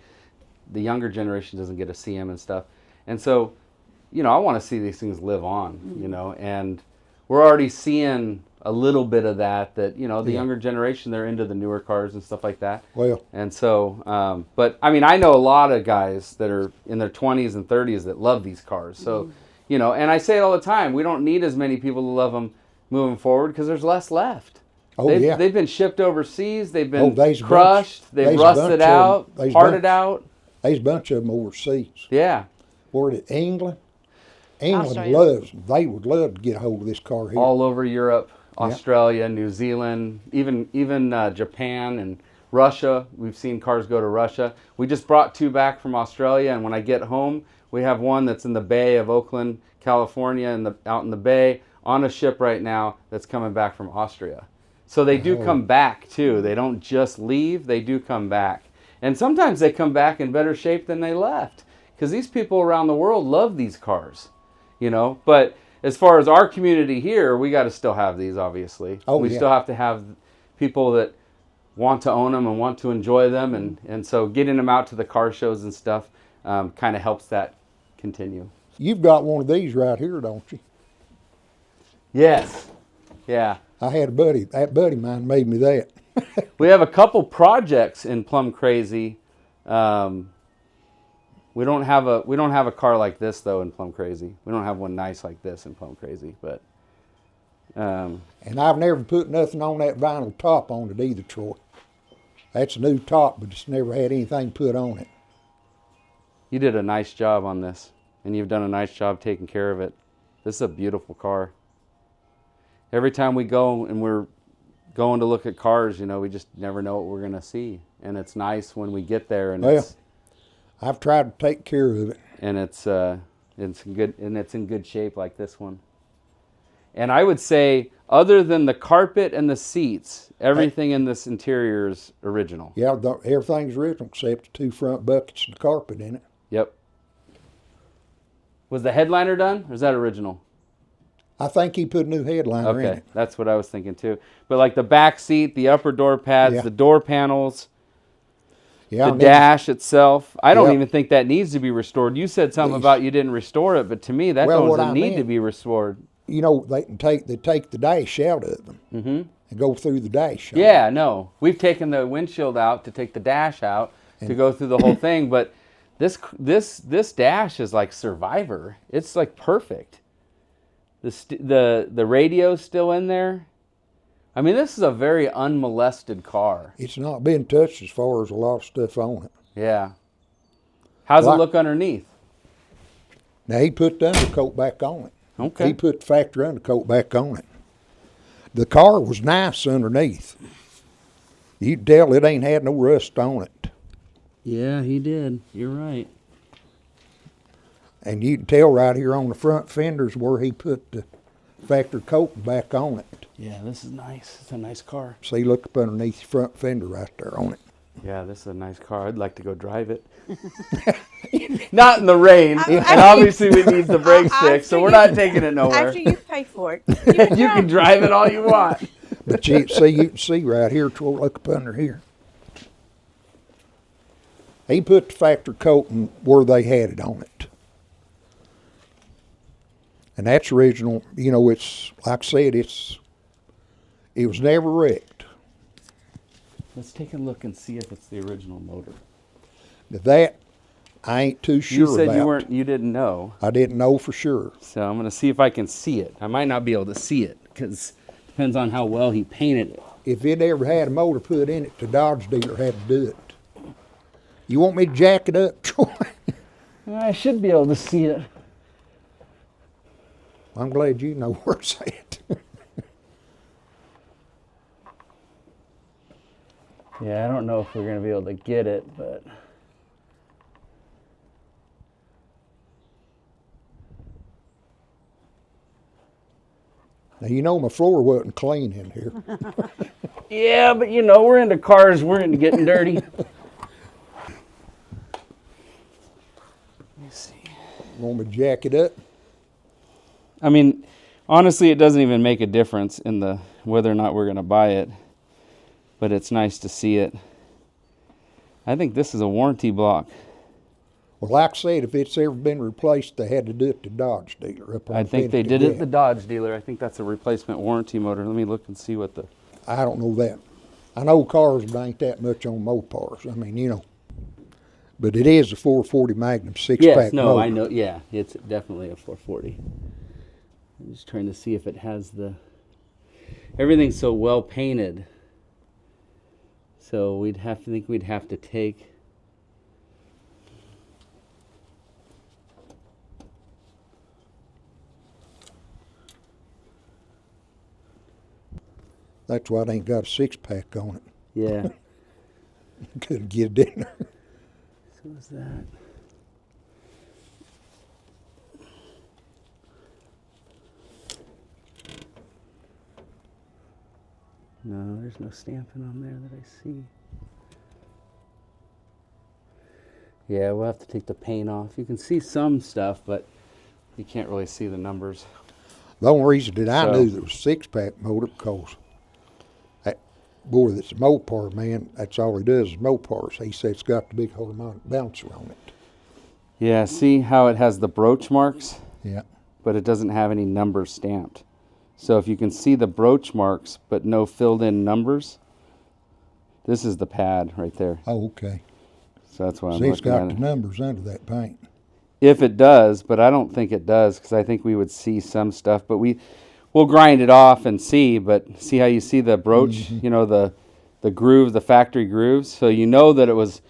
[SPEAKER 4] the younger generation doesn't get to see them and stuff. And so, you know, I want to see these things live on, you know, and we're already seeing a little bit of that, you know, the
[SPEAKER 2] Yeah.
[SPEAKER 4] younger generation, they're into the newer cars and stuff like that.
[SPEAKER 2] Well,
[SPEAKER 4] And so, but I mean, I know a lot of guys that are in their 20s and 30s that love these cars. So, you know, and I say it all the time, we don't need as many people to love them moving forward because there's less left.
[SPEAKER 2] oh
[SPEAKER 4] they've,
[SPEAKER 2] yeah.
[SPEAKER 4] they've been shipped overseas, they've
[SPEAKER 2] Oh,
[SPEAKER 4] been
[SPEAKER 2] there's a bunch.
[SPEAKER 4] crushed, they've
[SPEAKER 2] There's a
[SPEAKER 4] rusted
[SPEAKER 2] bunch of
[SPEAKER 4] out,
[SPEAKER 2] 'em. There's a
[SPEAKER 4] parted
[SPEAKER 2] bunch.
[SPEAKER 4] out.
[SPEAKER 2] There's a bunch of them overseas.
[SPEAKER 4] Yeah.
[SPEAKER 2] Where did England? England
[SPEAKER 3] Australia.
[SPEAKER 2] loves. They would love to get a hold of this car here.
[SPEAKER 4] All over Europe, Australia, New Zealand, even Japan and Russia. We've seen cars go to Russia. We just brought 2 back from Australia, and when I get home, we have one that's in the Bay of Oakland, California, and out in the Bay on a ship right now that's coming back from Austria. So they do come back too. They don't just leave; they do come back, and sometimes they come back in better shape than they left, because these people around the world love these cars, you know. But as far as our community here, we got to still have these, obviously.
[SPEAKER 2] Oh,
[SPEAKER 4] we
[SPEAKER 2] yeah.
[SPEAKER 4] still have to have people that want to own them and want to enjoy them, and so getting them out to the car shows and stuff kind of helps that continue.
[SPEAKER 2] You've got one of these right here, don't you?
[SPEAKER 4] Yes. Yeah.
[SPEAKER 2] I had a buddy. That buddy of mine made me that.
[SPEAKER 4] We have a couple projects in Plum Crazy. We don't have a car like this though in Plum Crazy. We don't have one nice like this in Plum Crazy, but
[SPEAKER 2] And I've never put nothing on that vinyl top on it either, Troy. That's a new top, but it's never had anything put on it.
[SPEAKER 4] you did a nice job on this, and you've done a nice job taking care of it. This is a beautiful car. Every time we go and we're going to look at cars, you know, we just never know what we're going to see, and it's nice when we get there and
[SPEAKER 2] Well, I've tried to take care of it.
[SPEAKER 4] it's in good shape like this one. And I would say, other than the carpet and the seats, everything in this interior is original.
[SPEAKER 2] Yeah, everything's original except the 2 front buckets and the carpet in it.
[SPEAKER 4] Yep. Was the headliner done, or is that original?
[SPEAKER 2] I think he put a new headliner in
[SPEAKER 4] Okay,
[SPEAKER 2] it.
[SPEAKER 4] that's what I was thinking too. But like the back seat, the upper door pads,
[SPEAKER 2] Yeah.
[SPEAKER 4] the door panels,
[SPEAKER 2] Yeah,
[SPEAKER 4] the
[SPEAKER 2] and
[SPEAKER 4] dash itself. I don't
[SPEAKER 2] Yep.
[SPEAKER 4] even think that needs to be restored. You said something about you didn't restore it, but to me that
[SPEAKER 2] Well, what
[SPEAKER 4] doesn't
[SPEAKER 2] I
[SPEAKER 4] need to
[SPEAKER 2] meant-
[SPEAKER 4] be restored.
[SPEAKER 2] you know, they take the dash out of them.
[SPEAKER 4] Mm-hmm.
[SPEAKER 2] and go through the dash.
[SPEAKER 4] Yeah, no. We've taken the windshield out to take the dash out to go through the whole thing, but this dash is like Survivor. It's like perfect. The radio's still in there. I mean, this is a very unmolested car.
[SPEAKER 2] It's not been touched as far as a lot of stuff on it.
[SPEAKER 4] Yeah. How's it look underneath?
[SPEAKER 2] Now, he put the undercoat back on it.
[SPEAKER 4] Okay.
[SPEAKER 2] He put the factory undercoat back on it. The car was nice underneath. You can tell it ain't had no rust on it.
[SPEAKER 4] Yeah, he did. You're right.
[SPEAKER 2] And you can tell right here on the front fenders where he put the factory coat back on it.
[SPEAKER 4] Yeah, this is nice. It's a nice car.
[SPEAKER 2] See, look up underneath the front fender right there on it.
[SPEAKER 4] Yeah, this is a nice car. I'd like to go drive it. Not in the rain. And obviously we need the brakes fixed, so we're not taking it nowhere.
[SPEAKER 3] After you pay for it,
[SPEAKER 4] You can drive it all you want.
[SPEAKER 2] But you can see right here, look up under here. He put the factory coat in where they had it on it. And that's original. You know, it's, like I said, it was never wrecked.
[SPEAKER 4] Let's take a look and see if it's the original motor.
[SPEAKER 2] That, I ain't too sure
[SPEAKER 4] You said
[SPEAKER 2] about.
[SPEAKER 4] you didn't know.
[SPEAKER 2] I didn't know for sure.
[SPEAKER 4] So I'm going to see if I can see it. I might not be able to see it because it depends on how well he painted it.
[SPEAKER 2] If it ever had a motor put in it, the Dodge dealer had to do it. You want me to jack it up, Troy?
[SPEAKER 4] I should be able to see it.
[SPEAKER 2] I'm glad you know where it's at.
[SPEAKER 4] Yeah, I don't know if we're going to be able to get it, but...
[SPEAKER 2] Now, you know my floor wasn't clean in here.
[SPEAKER 4] Yeah, but you know, we're into cars, we're into getting dirty. Let me see.
[SPEAKER 2] Want me to jack it up?
[SPEAKER 4] I mean, honestly, it doesn't even make a difference in the whether or not we're going to buy it, but it's nice to see it. I think this is a warranty block.
[SPEAKER 2] Well, like I said, if it's ever been replaced, they had to do it to Dodge dealer. Up on
[SPEAKER 4] I think they did
[SPEAKER 2] Fenton.
[SPEAKER 4] it at the Dodge dealer. I think that's a replacement warranty motor. Let me look and see what the...
[SPEAKER 2] I don't know that. I know cars, but ain't that much on Mopars. I mean, you know. But it is a 440 Magnum six-pack
[SPEAKER 4] Yes, no,
[SPEAKER 2] motor.
[SPEAKER 4] I know. Yeah, it's definitely a 440. I'm just trying to see if it has the... Everything's so well painted. So we'd have to take...
[SPEAKER 2] That's why it ain't got a six-pack on it.
[SPEAKER 4] Yeah.
[SPEAKER 2] Couldn't get it in there.
[SPEAKER 4] So is that... No, there's no stamping on there that I see. Yeah, we'll have to take the paint off. You can see some stuff, but you can't really see the numbers.
[SPEAKER 2] The only reason that I
[SPEAKER 4] So-
[SPEAKER 2] knew there was a six-pack motor because that boy that's a Mopar man, that's all he does is Mopars. He said it's got the big harmonic bouncer on it.
[SPEAKER 4] Yeah, see how it has the brooch marks,
[SPEAKER 2] Yeah.
[SPEAKER 4] but it doesn't have any numbers stamped. So if you can see the brooch marks, but no filled in numbers, this is the pad right there.
[SPEAKER 2] Oh, okay.
[SPEAKER 4] So that's why I'm
[SPEAKER 2] See, it's
[SPEAKER 4] looking
[SPEAKER 2] got
[SPEAKER 4] at
[SPEAKER 2] the
[SPEAKER 4] it.
[SPEAKER 2] numbers under that paint.
[SPEAKER 4] If it does, but I don't think it does because I think we would see some stuff. But we'll grind it off and see. But see how you see the brooch, you know, the groove, the factory grooves. So you know that it was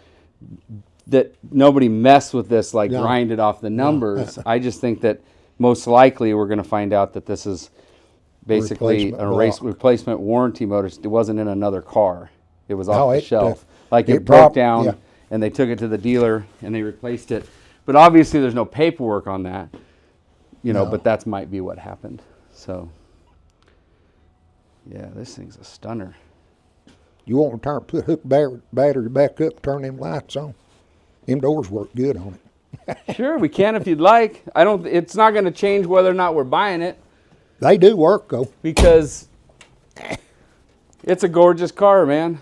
[SPEAKER 4] that nobody messed with this, like
[SPEAKER 2] No.
[SPEAKER 4] grinded off the numbers. I just think that most likely we're going to find out that this is basically
[SPEAKER 2] Replacement block.
[SPEAKER 4] replacement warranty motor. It wasn't in another car. It was off
[SPEAKER 2] No,
[SPEAKER 4] the
[SPEAKER 2] it,
[SPEAKER 4] shelf. Like it
[SPEAKER 2] it
[SPEAKER 4] broke
[SPEAKER 2] prob-
[SPEAKER 4] down
[SPEAKER 2] yeah.
[SPEAKER 4] and they took it to the dealer and they replaced it. But obviously there's no paperwork on that, you know,
[SPEAKER 2] No.
[SPEAKER 4] but that might be what happened. So, yeah, this thing's a stunner.
[SPEAKER 2] You want to put hook battery back up and turn them lights on. Them doors work good on it.
[SPEAKER 4] Sure, we can if you'd like. It's not going to change whether or not we're buying it
[SPEAKER 2] They do work, though.
[SPEAKER 4] because it's a gorgeous car, man.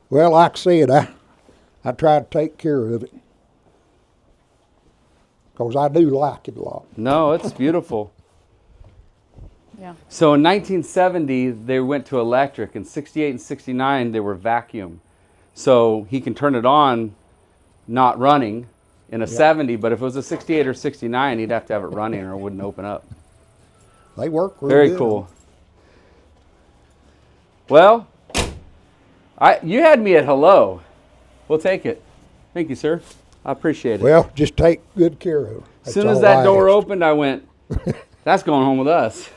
[SPEAKER 2] Well, like I said, I try to take care of it. Because I do like it a lot.
[SPEAKER 4] No, it's beautiful.
[SPEAKER 3] Yeah.
[SPEAKER 4] So in 1970, they went to electric. In 68 and 69, they were vacuum. So he can turn it on, not running, in a 70, but if it was a 68 or 69, he'd have to have it running or it wouldn't open up.
[SPEAKER 2] They work real
[SPEAKER 4] Very
[SPEAKER 2] good.
[SPEAKER 4] cool. Well, you had me at hello. We'll take it. Thank you, sir. I appreciate it.
[SPEAKER 2] Well, just take good care of it.
[SPEAKER 4] As soon as that door opened, I went, that's going home with us.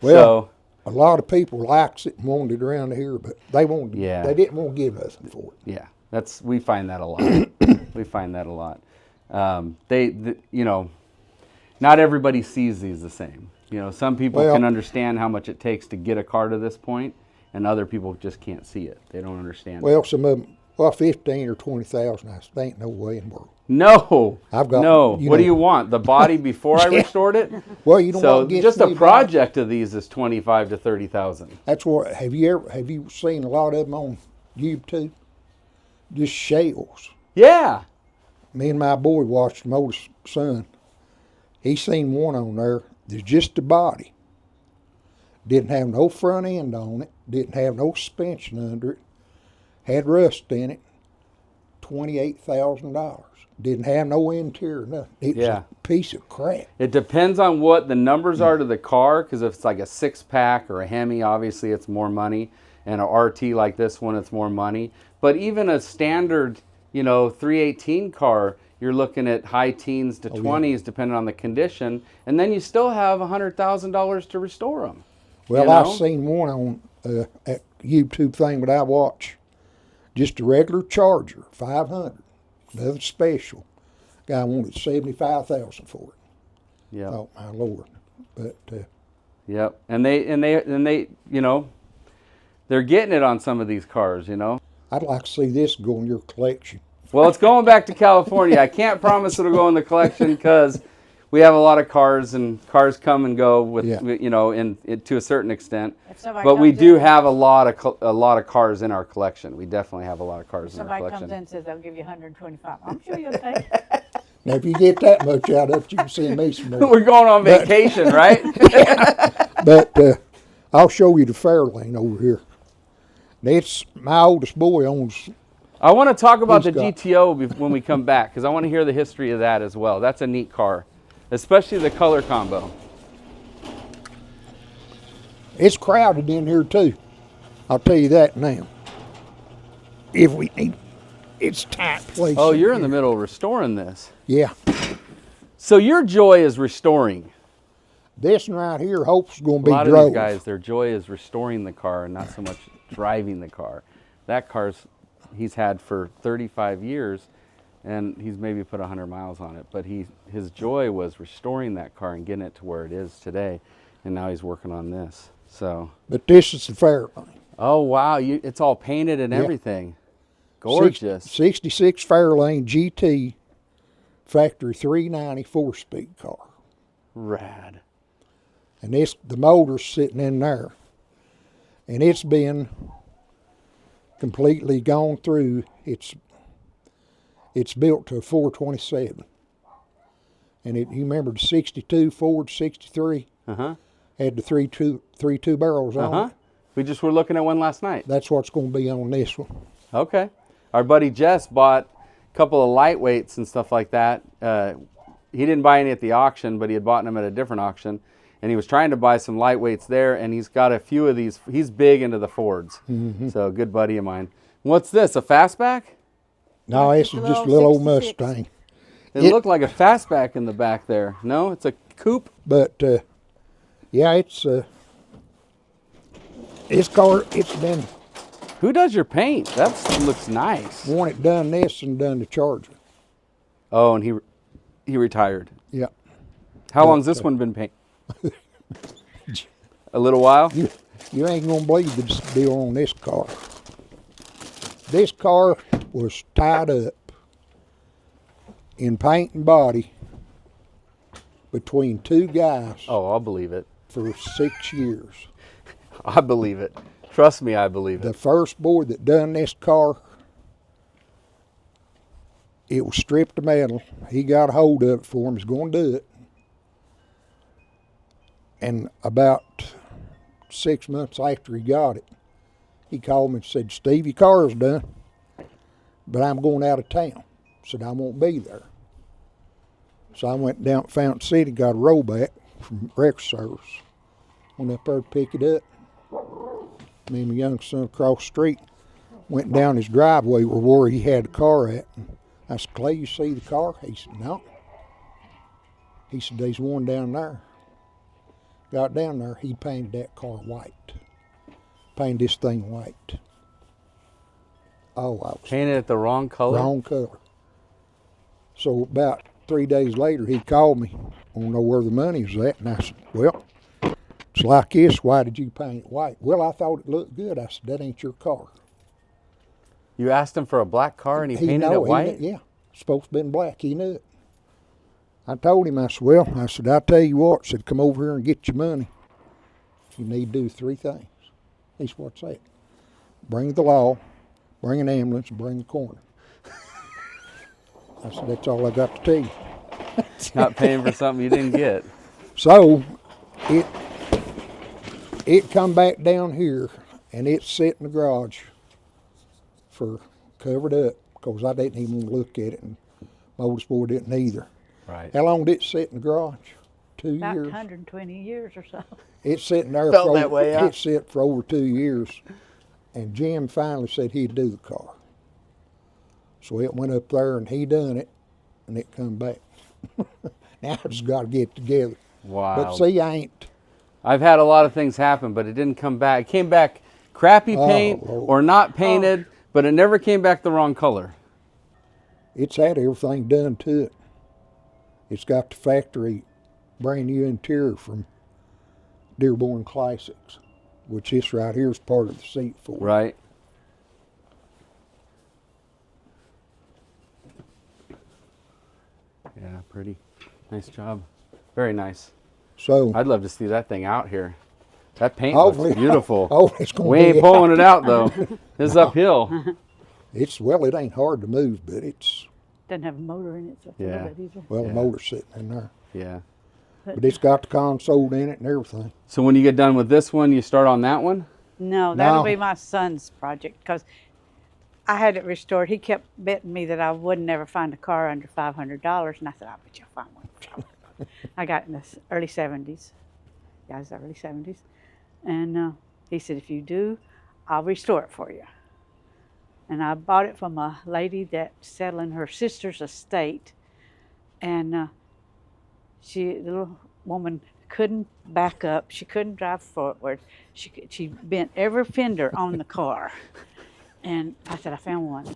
[SPEAKER 2] Well,
[SPEAKER 4] So,
[SPEAKER 2] a lot of people likes it and wanted it around here, but they won't.
[SPEAKER 4] Yeah.
[SPEAKER 2] They didn't want to give us it for it.
[SPEAKER 4] yeah, we find that a lot. We find that a lot. You know, not everybody sees these the same. You know, some people
[SPEAKER 2] Well-
[SPEAKER 4] can understand how much it takes to get a car to this point, and other people just can't see it. They don't understand.
[SPEAKER 2] Well, some of them, 15 or 20,000. I said, ain't no way in the world.
[SPEAKER 4] No.
[SPEAKER 2] I've got-
[SPEAKER 4] no.
[SPEAKER 2] you
[SPEAKER 4] What do
[SPEAKER 2] know-
[SPEAKER 4] you want? The body before I
[SPEAKER 2] Yeah.
[SPEAKER 4] restored it?
[SPEAKER 2] Well, you know
[SPEAKER 4] So
[SPEAKER 2] what gets
[SPEAKER 4] just
[SPEAKER 2] me
[SPEAKER 4] a
[SPEAKER 2] about it?
[SPEAKER 4] project of these is 25 to 30,000.
[SPEAKER 2] That's what. Have you seen a lot of them on YouTube? Just shells.
[SPEAKER 4] Yeah.
[SPEAKER 2] Me and my boy watched my oldest son. He seen one on there. There's just the body. Didn't have no front end on it. Didn't have no suspension under it. Had rust in it. $28,000. Didn't have no interior, nothing. It was
[SPEAKER 4] Yeah.
[SPEAKER 2] a piece of crap.
[SPEAKER 4] It depends on what the numbers are to the car, because if it's like a 6-pack or a Hemi, obviously it's more money. And a RT like this one, it's more money. But even a standard, 318 car, you're looking at high teens to 20s, depending on the condition. And then you still have $100,000 to restore them.
[SPEAKER 2] Well,
[SPEAKER 4] You know?
[SPEAKER 2] I seen one on that YouTube thing that I watch. Just a regular Charger, 500. Nothing special. Guy wanted 75,000 for it.
[SPEAKER 4] Yeah.
[SPEAKER 2] Oh my Lord! But
[SPEAKER 4] Yep. And they, they're getting it on some of these cars,
[SPEAKER 2] I'd like to see this go in your collection.
[SPEAKER 4] Well, it's going back to California. I can't promise it'll go in the collection because we have a lot of cars, and cars come and go with,
[SPEAKER 2] Yeah.
[SPEAKER 4] to a certain extent.
[SPEAKER 3] If somebody
[SPEAKER 4] But we
[SPEAKER 3] comes
[SPEAKER 4] do
[SPEAKER 3] in-
[SPEAKER 4] have a lot of cars in our collection. We definitely have a lot of cars in our
[SPEAKER 3] Somebody comes
[SPEAKER 4] collection.
[SPEAKER 3] in and says, I'll give you 125. I'm sure you'll take it.
[SPEAKER 2] Now, if you get that much out of it, you can send me some more.
[SPEAKER 4] We're going on vacation, right?
[SPEAKER 2] But I'll show you the Fairlane over here. And it's my oldest boy owns.
[SPEAKER 4] I want to talk about the
[SPEAKER 2] He's got-
[SPEAKER 4] GTO when we come back, because I want to hear the history of that as well. That's a neat car, especially the color combo.
[SPEAKER 2] It's crowded in here too. I'll tell you that now. If we need, it's tight place.
[SPEAKER 4] Oh, you're in the middle of restoring this.
[SPEAKER 2] Yeah.
[SPEAKER 4] So your joy is restoring.
[SPEAKER 2] This one right here, Hope's going to
[SPEAKER 4] A
[SPEAKER 2] be
[SPEAKER 4] lot of
[SPEAKER 2] drove.
[SPEAKER 4] these guys, their joy is restoring the car and not so much driving the car. That car's he's had for 35 years, and he's maybe put 100 miles on it. But his joy was restoring that car and getting it to where it is today. And now he's working on this. So,
[SPEAKER 2] But this is the Fairlane.
[SPEAKER 4] oh wow, it's all painted and
[SPEAKER 2] Yeah.
[SPEAKER 4] everything. Gorgeous.
[SPEAKER 2] 66 Fairlane GT, factory 390 4-speed car.
[SPEAKER 4] Rad.
[SPEAKER 2] And the motor's sitting in there. And it's been completely gone through. It's built to a 427. And you remember the 62 Ford 63
[SPEAKER 4] Uh-huh.
[SPEAKER 2] had the three two barrels on
[SPEAKER 4] Uh-huh.
[SPEAKER 2] it.
[SPEAKER 4] We just were looking at one last night.
[SPEAKER 2] That's what's going to be on this one.
[SPEAKER 4] Okay. Our buddy Jess bought a couple of lightweights and stuff like that. He didn't buy any at the auction, but he had bought them at a different auction. And he was trying to buy some lightweights there, and he's got a few of these. He's big into the Fords.
[SPEAKER 2] Mm-hmm.
[SPEAKER 4] So a good buddy of mine. What's this, a fastback?
[SPEAKER 2] No, this is just a little old Mustang.
[SPEAKER 4] It looked like a fastback in the back there. No, it's a coupe.
[SPEAKER 2] But yeah, it's this car. It's been
[SPEAKER 4] Who does your paint? That looks nice.
[SPEAKER 2] one that done this and done the Charger.
[SPEAKER 4] Oh, and he retired.
[SPEAKER 2] Yeah,
[SPEAKER 4] How long's this one been painted? A little while?
[SPEAKER 2] you ain't gonna believe the deal on this car. This car was tied up in paint and body between two guys
[SPEAKER 4] Oh, I'll believe it.
[SPEAKER 2] for 6 years.
[SPEAKER 4] I believe it. Trust me, I believe
[SPEAKER 2] The
[SPEAKER 4] it.
[SPEAKER 2] first boy that done this car, it was stripped of metal. He got a hold of it for him. He's going to do it. And about 6 months after he got it, he called me and said, Steve, your car's done, but I'm going out of town. Said, I won't be there. So I went down to Fountain City, got a rollback from record service. Went up there to pick it up. Me and my young son across the street went down his driveway where he had the car at. And I said, Clay, you see the car? He said, no. He said, there's one down there. Got down there, he painted that car white. Painted this thing white. Oh, I was
[SPEAKER 4] Painted it the wrong color?
[SPEAKER 2] wrong color. So about 3 days later, he called me. I don't know where the money was at. And I said, well, it's like this. Why did you paint it white? Well, I thought it looked good. I said, that ain't your car.
[SPEAKER 4] You asked him for a black car and he painted it white?
[SPEAKER 2] Yeah, it's supposed to be in black. He knew it. I told him, I said, well, I'll tell you what. I said, come over here and get your money. You need to do 3 things. He said, what's that? Bring the law, bring an ambulance, and bring the coroner. I said, that's all I got to tell you.
[SPEAKER 4] Not paying for something you didn't get.
[SPEAKER 2] So it come back down here, and it sit in the garage for covered up because I didn't even want to look at it, and Motorsport didn't either.
[SPEAKER 4] Right.
[SPEAKER 2] How long did it sit in the garage? 2
[SPEAKER 3] About
[SPEAKER 2] years.
[SPEAKER 3] 120 years or so.
[SPEAKER 2] It's sitting there
[SPEAKER 4] Felt
[SPEAKER 2] for
[SPEAKER 4] that way, huh?
[SPEAKER 2] it sit for over 2 years, and Jim finally said he'd do the car. So it went up there and he done it, and it come back. Now I just got to get together.
[SPEAKER 4] Wow.
[SPEAKER 2] But see, I ain't.
[SPEAKER 4] I've had a lot of things happen, but it didn't come back. It came back crappy paint
[SPEAKER 2] Lord.
[SPEAKER 4] or not painted, but it never came back the wrong color.
[SPEAKER 2] It's had everything done to it. It's got the factory brand new interior from Dearborn Classics, which this right here is part of the seat for.
[SPEAKER 4] Right. Yeah, pretty. Nice job. Very nice.
[SPEAKER 2] So
[SPEAKER 4] I'd love to see that thing out here. That paint
[SPEAKER 2] hopefully-
[SPEAKER 4] looks beautiful.
[SPEAKER 2] Oh, it's going
[SPEAKER 4] We
[SPEAKER 2] to
[SPEAKER 4] ain't
[SPEAKER 2] be.
[SPEAKER 4] pulling it out though. It's uphill.
[SPEAKER 2] Well, it ain't hard to move, but it's
[SPEAKER 3] Doesn't have a motor in it, so it's a
[SPEAKER 4] Yeah.
[SPEAKER 3] little bit easier.
[SPEAKER 2] well,
[SPEAKER 4] Yeah.
[SPEAKER 2] the motor's sitting in there,
[SPEAKER 4] Yeah.
[SPEAKER 2] but it's got the console in it and everything.
[SPEAKER 4] So when you get done with this one, you start on that one?
[SPEAKER 3] No, that'll
[SPEAKER 2] No.
[SPEAKER 3] be my son's project because I had it restored. He kept betting me that I would never find a car under $500, and I said, I bet you'll find one. I got it in the early 70s. Yeah, it was the early 70s. And he said, if you do, I'll restore it for you. And I bought it from a lady that's settling her sister's estate. And the little woman couldn't back up. She couldn't drive forward. She bent every fender on the car. And I said, I found one.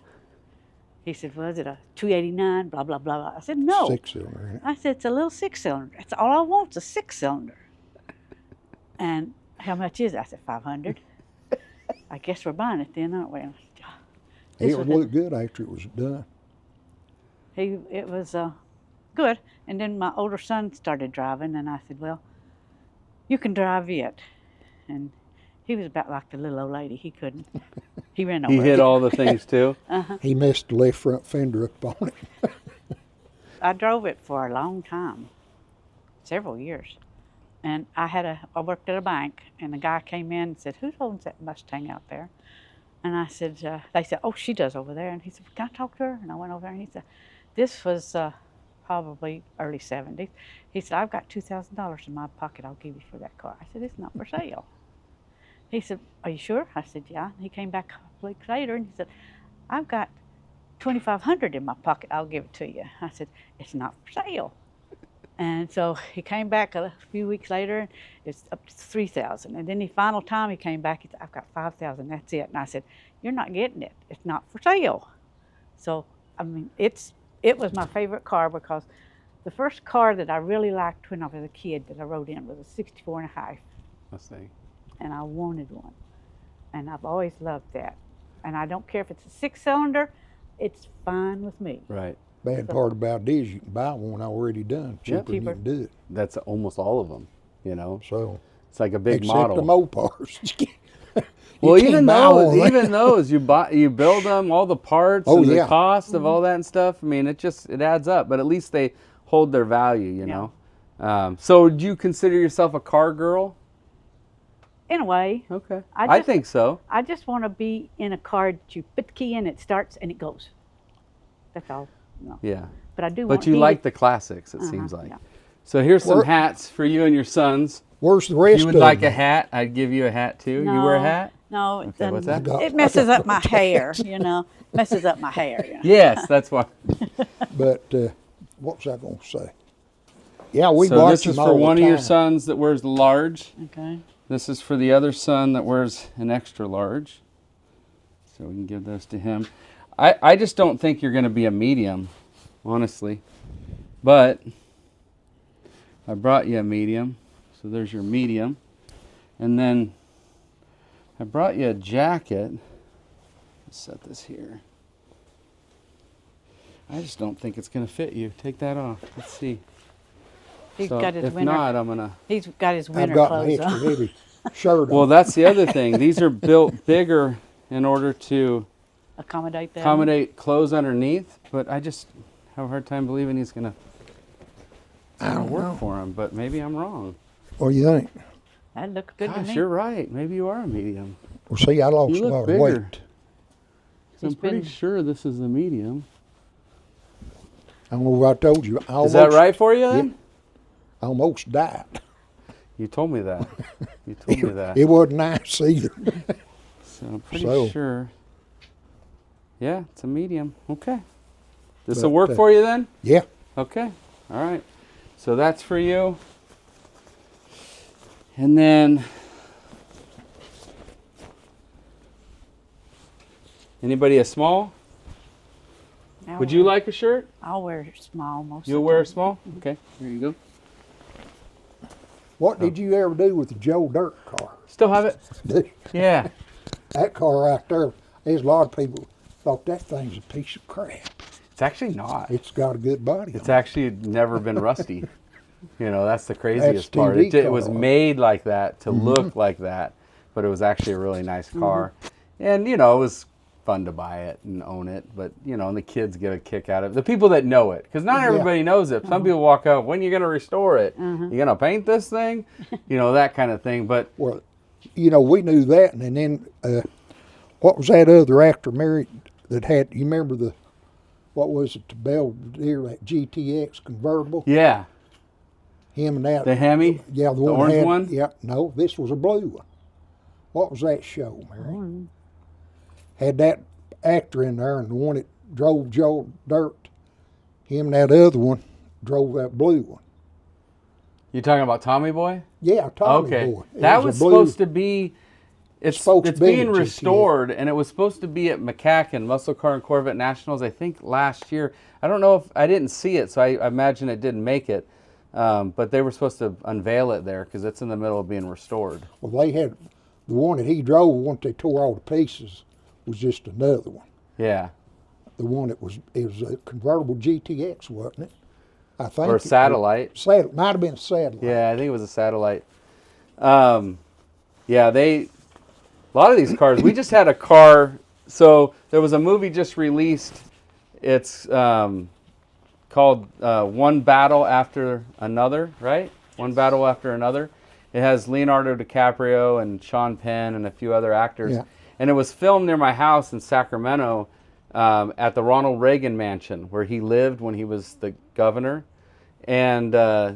[SPEAKER 3] He said, was it a 289, blah, blah, blah, blah. I said, no.
[SPEAKER 2] 6-cylinder in it.
[SPEAKER 3] I said, it's a little 6-cylinder. That's all I want, is a 6-cylinder. And how much is it? I said, 500. I guess we're buying it then, aren't we? And I said, "Ah." This
[SPEAKER 2] It would
[SPEAKER 3] was a-
[SPEAKER 2] look good after it was done.
[SPEAKER 3] It was good. And then my older son started driving, and I said, well, you can drive it. And he was about like the little old lady. He couldn't. He ran over
[SPEAKER 4] He hit
[SPEAKER 3] it.
[SPEAKER 4] all the things too?
[SPEAKER 2] He messed the left front fender up on it.
[SPEAKER 3] I drove it for a long time, several years. And I worked at a bank, and a guy came in and said, who owns that Mustang out there? And I said, they said, oh, she does over there. And he said, can I talk to her? And I went over there, and he said, this was probably early 70s. He said, I've got $2,000 in my pocket I'll give you for that car. I said, it's not for sale. He said, are you sure? I said, yeah. And he came back a couple weeks later, and he said, I've got $2,500 in my pocket, I'll give it to you. I said, it's not for sale. And so he came back a few weeks later, and it's up to $3,000. And then the final time he came back, he said, I've got $5,000, that's it. And I said, you're not getting it, it's not for sale. So, I mean, it was my favorite car because the first car that I really liked when I was a kid that I rode in was a 64 and a half.
[SPEAKER 4] Let's see.
[SPEAKER 3] And I wanted one. And I've always loved that. And I don't care if it's a 6-cylinder, it's fine with me.
[SPEAKER 4] Right.
[SPEAKER 2] Bad part about it is you can buy one already done, cheaper than you
[SPEAKER 3] Cheaper.
[SPEAKER 2] can do it.
[SPEAKER 4] That's almost all of them, you know?
[SPEAKER 2] So,
[SPEAKER 4] It's like a big
[SPEAKER 2] except
[SPEAKER 4] model.
[SPEAKER 2] the Mopars.
[SPEAKER 4] Well,
[SPEAKER 2] can't
[SPEAKER 4] even
[SPEAKER 2] buy
[SPEAKER 4] those,
[SPEAKER 2] one.
[SPEAKER 4] even those, you build them, all the parts
[SPEAKER 2] Oh,
[SPEAKER 4] and the
[SPEAKER 2] yeah.
[SPEAKER 4] cost of all that and stuff. I mean, it adds up. But at least they hold their value, you
[SPEAKER 3] Yeah.
[SPEAKER 4] know. So do you consider yourself a car girl?
[SPEAKER 3] In a way.
[SPEAKER 4] Okay.
[SPEAKER 3] I
[SPEAKER 4] I think so.
[SPEAKER 3] I just want to be in a car that you put the key in, it starts, and it goes. That's all. No.
[SPEAKER 4] Yeah.
[SPEAKER 3] But I do want
[SPEAKER 4] But you
[SPEAKER 3] heated-
[SPEAKER 4] like the classics, it seems like.
[SPEAKER 3] yeah.
[SPEAKER 4] So here's some
[SPEAKER 2] Where-
[SPEAKER 4] hats for you and your sons.
[SPEAKER 2] Where's the
[SPEAKER 4] If
[SPEAKER 2] rest
[SPEAKER 4] you would
[SPEAKER 2] of
[SPEAKER 4] like a
[SPEAKER 2] them?
[SPEAKER 4] hat, I'd give you a hat too. You wear a hat?
[SPEAKER 3] No,
[SPEAKER 4] Okay, what's that?
[SPEAKER 3] it messes up my hair, you know. Messes up my hair, you know.
[SPEAKER 4] Yes, that's why.
[SPEAKER 2] But what was I going to say? Yeah, we
[SPEAKER 4] So
[SPEAKER 2] watch
[SPEAKER 4] this is
[SPEAKER 2] them
[SPEAKER 4] for
[SPEAKER 2] all the
[SPEAKER 4] one of your
[SPEAKER 2] time.
[SPEAKER 4] sons that wears the large.
[SPEAKER 3] Okay.
[SPEAKER 4] This is for the other son that wears an extra large. So we can give those to him. I just don't think you're going to be a medium, honestly. But I brought you a medium. So there's your medium. And then I brought you a jacket. Let's set this here. I just don't think it's going to fit you. Take that off. Let's see.
[SPEAKER 3] He's
[SPEAKER 4] So
[SPEAKER 3] got his
[SPEAKER 4] if
[SPEAKER 3] winter.
[SPEAKER 4] not, I'm going to...
[SPEAKER 3] He's got his
[SPEAKER 2] I've
[SPEAKER 3] winter
[SPEAKER 2] got my
[SPEAKER 3] clothes
[SPEAKER 2] extra
[SPEAKER 3] on.
[SPEAKER 2] heavy shirt
[SPEAKER 4] Well,
[SPEAKER 2] on.
[SPEAKER 4] that's the other thing. These are built bigger in order to
[SPEAKER 3] Accommodate them.
[SPEAKER 4] accommodate clothes underneath, but I just have a hard time believing he's going to work for him, but maybe I'm wrong.
[SPEAKER 2] What do you think?
[SPEAKER 3] That looks good to
[SPEAKER 4] Gosh,
[SPEAKER 3] me.
[SPEAKER 4] you're right. Maybe you are a medium.
[SPEAKER 2] Well, see, I lost
[SPEAKER 4] You
[SPEAKER 2] a
[SPEAKER 4] look
[SPEAKER 2] lot
[SPEAKER 4] bigger.
[SPEAKER 2] of weight.
[SPEAKER 4] 'Cause I'm
[SPEAKER 3] He's
[SPEAKER 4] pretty
[SPEAKER 3] been-
[SPEAKER 4] sure this is the medium.
[SPEAKER 2] I don't know what I told you.
[SPEAKER 4] Is that right for you then?
[SPEAKER 2] I almost died.
[SPEAKER 4] You told me that. You told me that.
[SPEAKER 2] It wasn't nice either.
[SPEAKER 4] So I'm pretty
[SPEAKER 2] So-
[SPEAKER 4] sure. Yeah, it's a medium. Okay. This
[SPEAKER 2] But,
[SPEAKER 4] will work for you then?
[SPEAKER 2] Yeah.
[SPEAKER 4] Okay. All right. So that's for you. And then anybody a small? Would you like a shirt?
[SPEAKER 3] I'll wear small most
[SPEAKER 4] You'll
[SPEAKER 3] of the
[SPEAKER 4] wear a
[SPEAKER 3] time.
[SPEAKER 4] small? Okay. Here you go.
[SPEAKER 2] What did you ever do with the Joe Dirt car?
[SPEAKER 4] Still have it? Yeah.
[SPEAKER 2] That car right there, there's a lot of people thought that thing's a piece of crap.
[SPEAKER 4] It's actually not.
[SPEAKER 2] It's got a good body.
[SPEAKER 4] It's
[SPEAKER 2] on it.
[SPEAKER 4] actually never been rusty. You know, that's the craziest
[SPEAKER 2] That's
[SPEAKER 4] part.
[SPEAKER 2] TV
[SPEAKER 4] It was
[SPEAKER 2] car.
[SPEAKER 4] made like that to look like that, but it was actually a really nice car. And, you know, it was fun to buy it and own it, but, you know, and the kids get a kick out of it. The people that know it, because not everybody knows it. Some people walk up, when are you going to restore it? You going to paint this thing? You know, that kind of thing. But,
[SPEAKER 2] Well, you know, we knew that, and then what was that other actor married that had? You remember the what was it? The Belvedere, that GTX convertible.
[SPEAKER 4] yeah,
[SPEAKER 2] Him and that.
[SPEAKER 4] the Hemi.
[SPEAKER 2] Yeah, the
[SPEAKER 4] the
[SPEAKER 2] one
[SPEAKER 4] orange
[SPEAKER 2] had,
[SPEAKER 4] one?
[SPEAKER 2] Yeah, no, this was a blue one. What was that show, Mary? Had that actor in there, and the one that drove Joe Dirt. Him and that other one drove that blue one.
[SPEAKER 4] You talking about Tommy Boy?
[SPEAKER 2] Yeah, Tommy
[SPEAKER 4] Okay.
[SPEAKER 2] Boy. It
[SPEAKER 4] That
[SPEAKER 2] a
[SPEAKER 4] was
[SPEAKER 2] blue-
[SPEAKER 4] supposed to be... It's
[SPEAKER 2] supposed to be
[SPEAKER 4] being
[SPEAKER 2] a GTX.
[SPEAKER 4] restored, and it was supposed to be at McCacken, Muscle Car and Corvette Nationals, I think last year. I don't know if I didn't see it, so I imagine it didn't make it. But they were supposed to unveil it there because it's in the middle of being restored.
[SPEAKER 2] Well, they had the one that he drove. Once they tore all the pieces, was just another one.
[SPEAKER 4] Yeah.
[SPEAKER 2] The one that it was a convertible GTX, wasn't it? I think.
[SPEAKER 4] Or a satellite.
[SPEAKER 2] Might have been a satellite.
[SPEAKER 4] Yeah, I think it was a satellite. Yeah, a lot of these cars, we just had a car, so there was a movie just released. It's called One Battle After Another, right? One Battle After Another. It has Leonardo DiCaprio and Sean Penn and a few other actors.
[SPEAKER 2] Yeah.
[SPEAKER 4] And it was filmed near my house in Sacramento at the Ronald Reagan Mansion, where he lived when he was the governor. And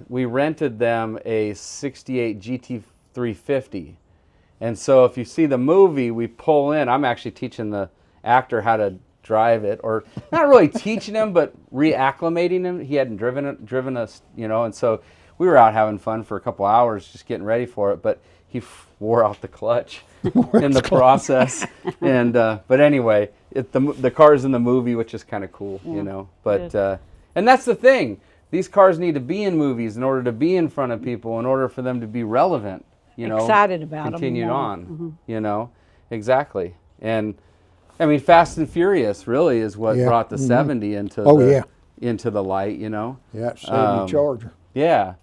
[SPEAKER 4] we rented them a 68 GT350. And so if you see the movie, we pull in. I'm actually teaching the actor how to drive it, or not really teaching him, but reacclimating him. He hadn't driven us, you know, and so we were out having fun for a couple hours just getting ready for it, but he wore out the clutch in the process. And but anyway, the car's in the movie, which is kind of cool, you know. But and that's the thing. These cars need to be in movies in order to be in front of people, in order for them to be relevant. You know,
[SPEAKER 3] excited about 'em
[SPEAKER 4] continued
[SPEAKER 3] more.
[SPEAKER 4] on. You know, exactly. And I mean, Fast and Furious really is what
[SPEAKER 2] Yeah.
[SPEAKER 4] brought the 70 into into the light. You know.
[SPEAKER 2] Yeah, 70 Charger.
[SPEAKER 4] Yeah,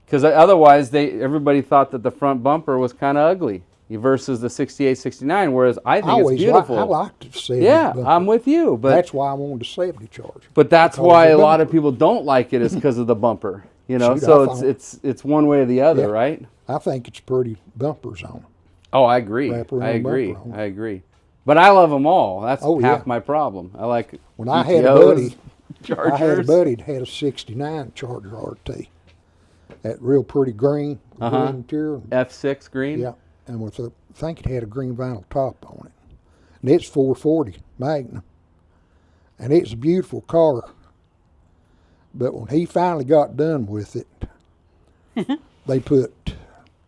[SPEAKER 4] because otherwise everybody thought that the front bumper was kind of ugly versus the 68, 69. Whereas I think it's beautiful.
[SPEAKER 2] I liked the 70.
[SPEAKER 4] Yeah,
[SPEAKER 2] but
[SPEAKER 4] I'm with you. But
[SPEAKER 2] that's why I wanted the 70 Charger.
[SPEAKER 4] But that's
[SPEAKER 2] Because
[SPEAKER 4] why
[SPEAKER 2] of
[SPEAKER 4] a
[SPEAKER 2] the
[SPEAKER 4] lot of
[SPEAKER 2] bumper.
[SPEAKER 4] people don't like it, is because of the bumper. You know,
[SPEAKER 2] Shoot,
[SPEAKER 4] so
[SPEAKER 2] I
[SPEAKER 4] it's one way or the other,
[SPEAKER 2] Yeah.
[SPEAKER 4] right?
[SPEAKER 2] I think it's pretty bumpers on them.
[SPEAKER 4] Oh, I agree.
[SPEAKER 2] Wrap around
[SPEAKER 4] I agree.
[SPEAKER 2] bumper on it.
[SPEAKER 4] I agree. But I love them all. That's
[SPEAKER 2] Oh,
[SPEAKER 4] half
[SPEAKER 2] yeah.
[SPEAKER 4] my problem. I like
[SPEAKER 2] When I had a
[SPEAKER 4] GTOs,
[SPEAKER 2] buddy,
[SPEAKER 4] Chargers.
[SPEAKER 2] I had a buddy that had a '69 Charger RT. That real pretty green, green interior.
[SPEAKER 4] F6 green.
[SPEAKER 2] Yeah, and with I think it had a green vinyl top on it. And it's 440 Magnum. And it's a beautiful car. But when he finally got done with it,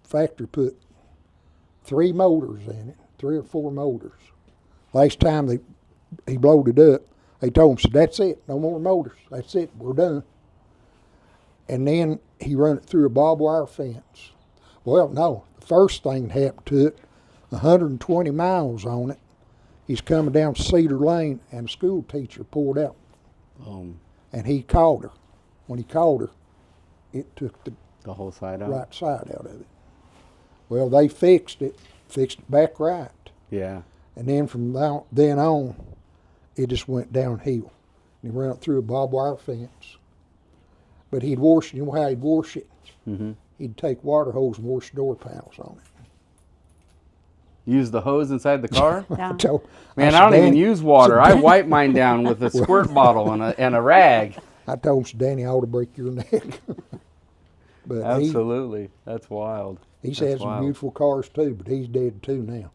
[SPEAKER 2] factory put 3 motors in it, 3 or 4 motors. Last time he blowed it up, they told him, said, that's it, no more motors. That's it, we're done. And then he run it through a barbed wire fence. Well, no, the first thing that happened to it, 120 miles on it, he's coming down Cedar Lane, and a school teacher pulled out. And he called her. When he called her, it took
[SPEAKER 4] The whole side out.
[SPEAKER 2] right side out of it. Well, they fixed it back right.
[SPEAKER 4] Yeah.
[SPEAKER 2] And then from then on, it just went downhill. And he ran it through a barbed wire fence. But he'd wash it, you know how he'd wash it?
[SPEAKER 4] Mm-hmm.
[SPEAKER 2] He'd take water hose and wash door panels on it.
[SPEAKER 4] Use the hose inside the car?
[SPEAKER 3] Yeah.
[SPEAKER 2] I told-
[SPEAKER 4] Man,
[SPEAKER 2] said,
[SPEAKER 4] I don't even
[SPEAKER 2] "Danny,"
[SPEAKER 4] use water. I wipe mine down with a squirt bottle and a rag.
[SPEAKER 2] I told him, Danny, I ought to break your neck. But
[SPEAKER 4] Absolutely. That's wild.
[SPEAKER 2] he's
[SPEAKER 4] That's
[SPEAKER 2] had some
[SPEAKER 4] wild.
[SPEAKER 2] beautiful cars too, but he's dead too now.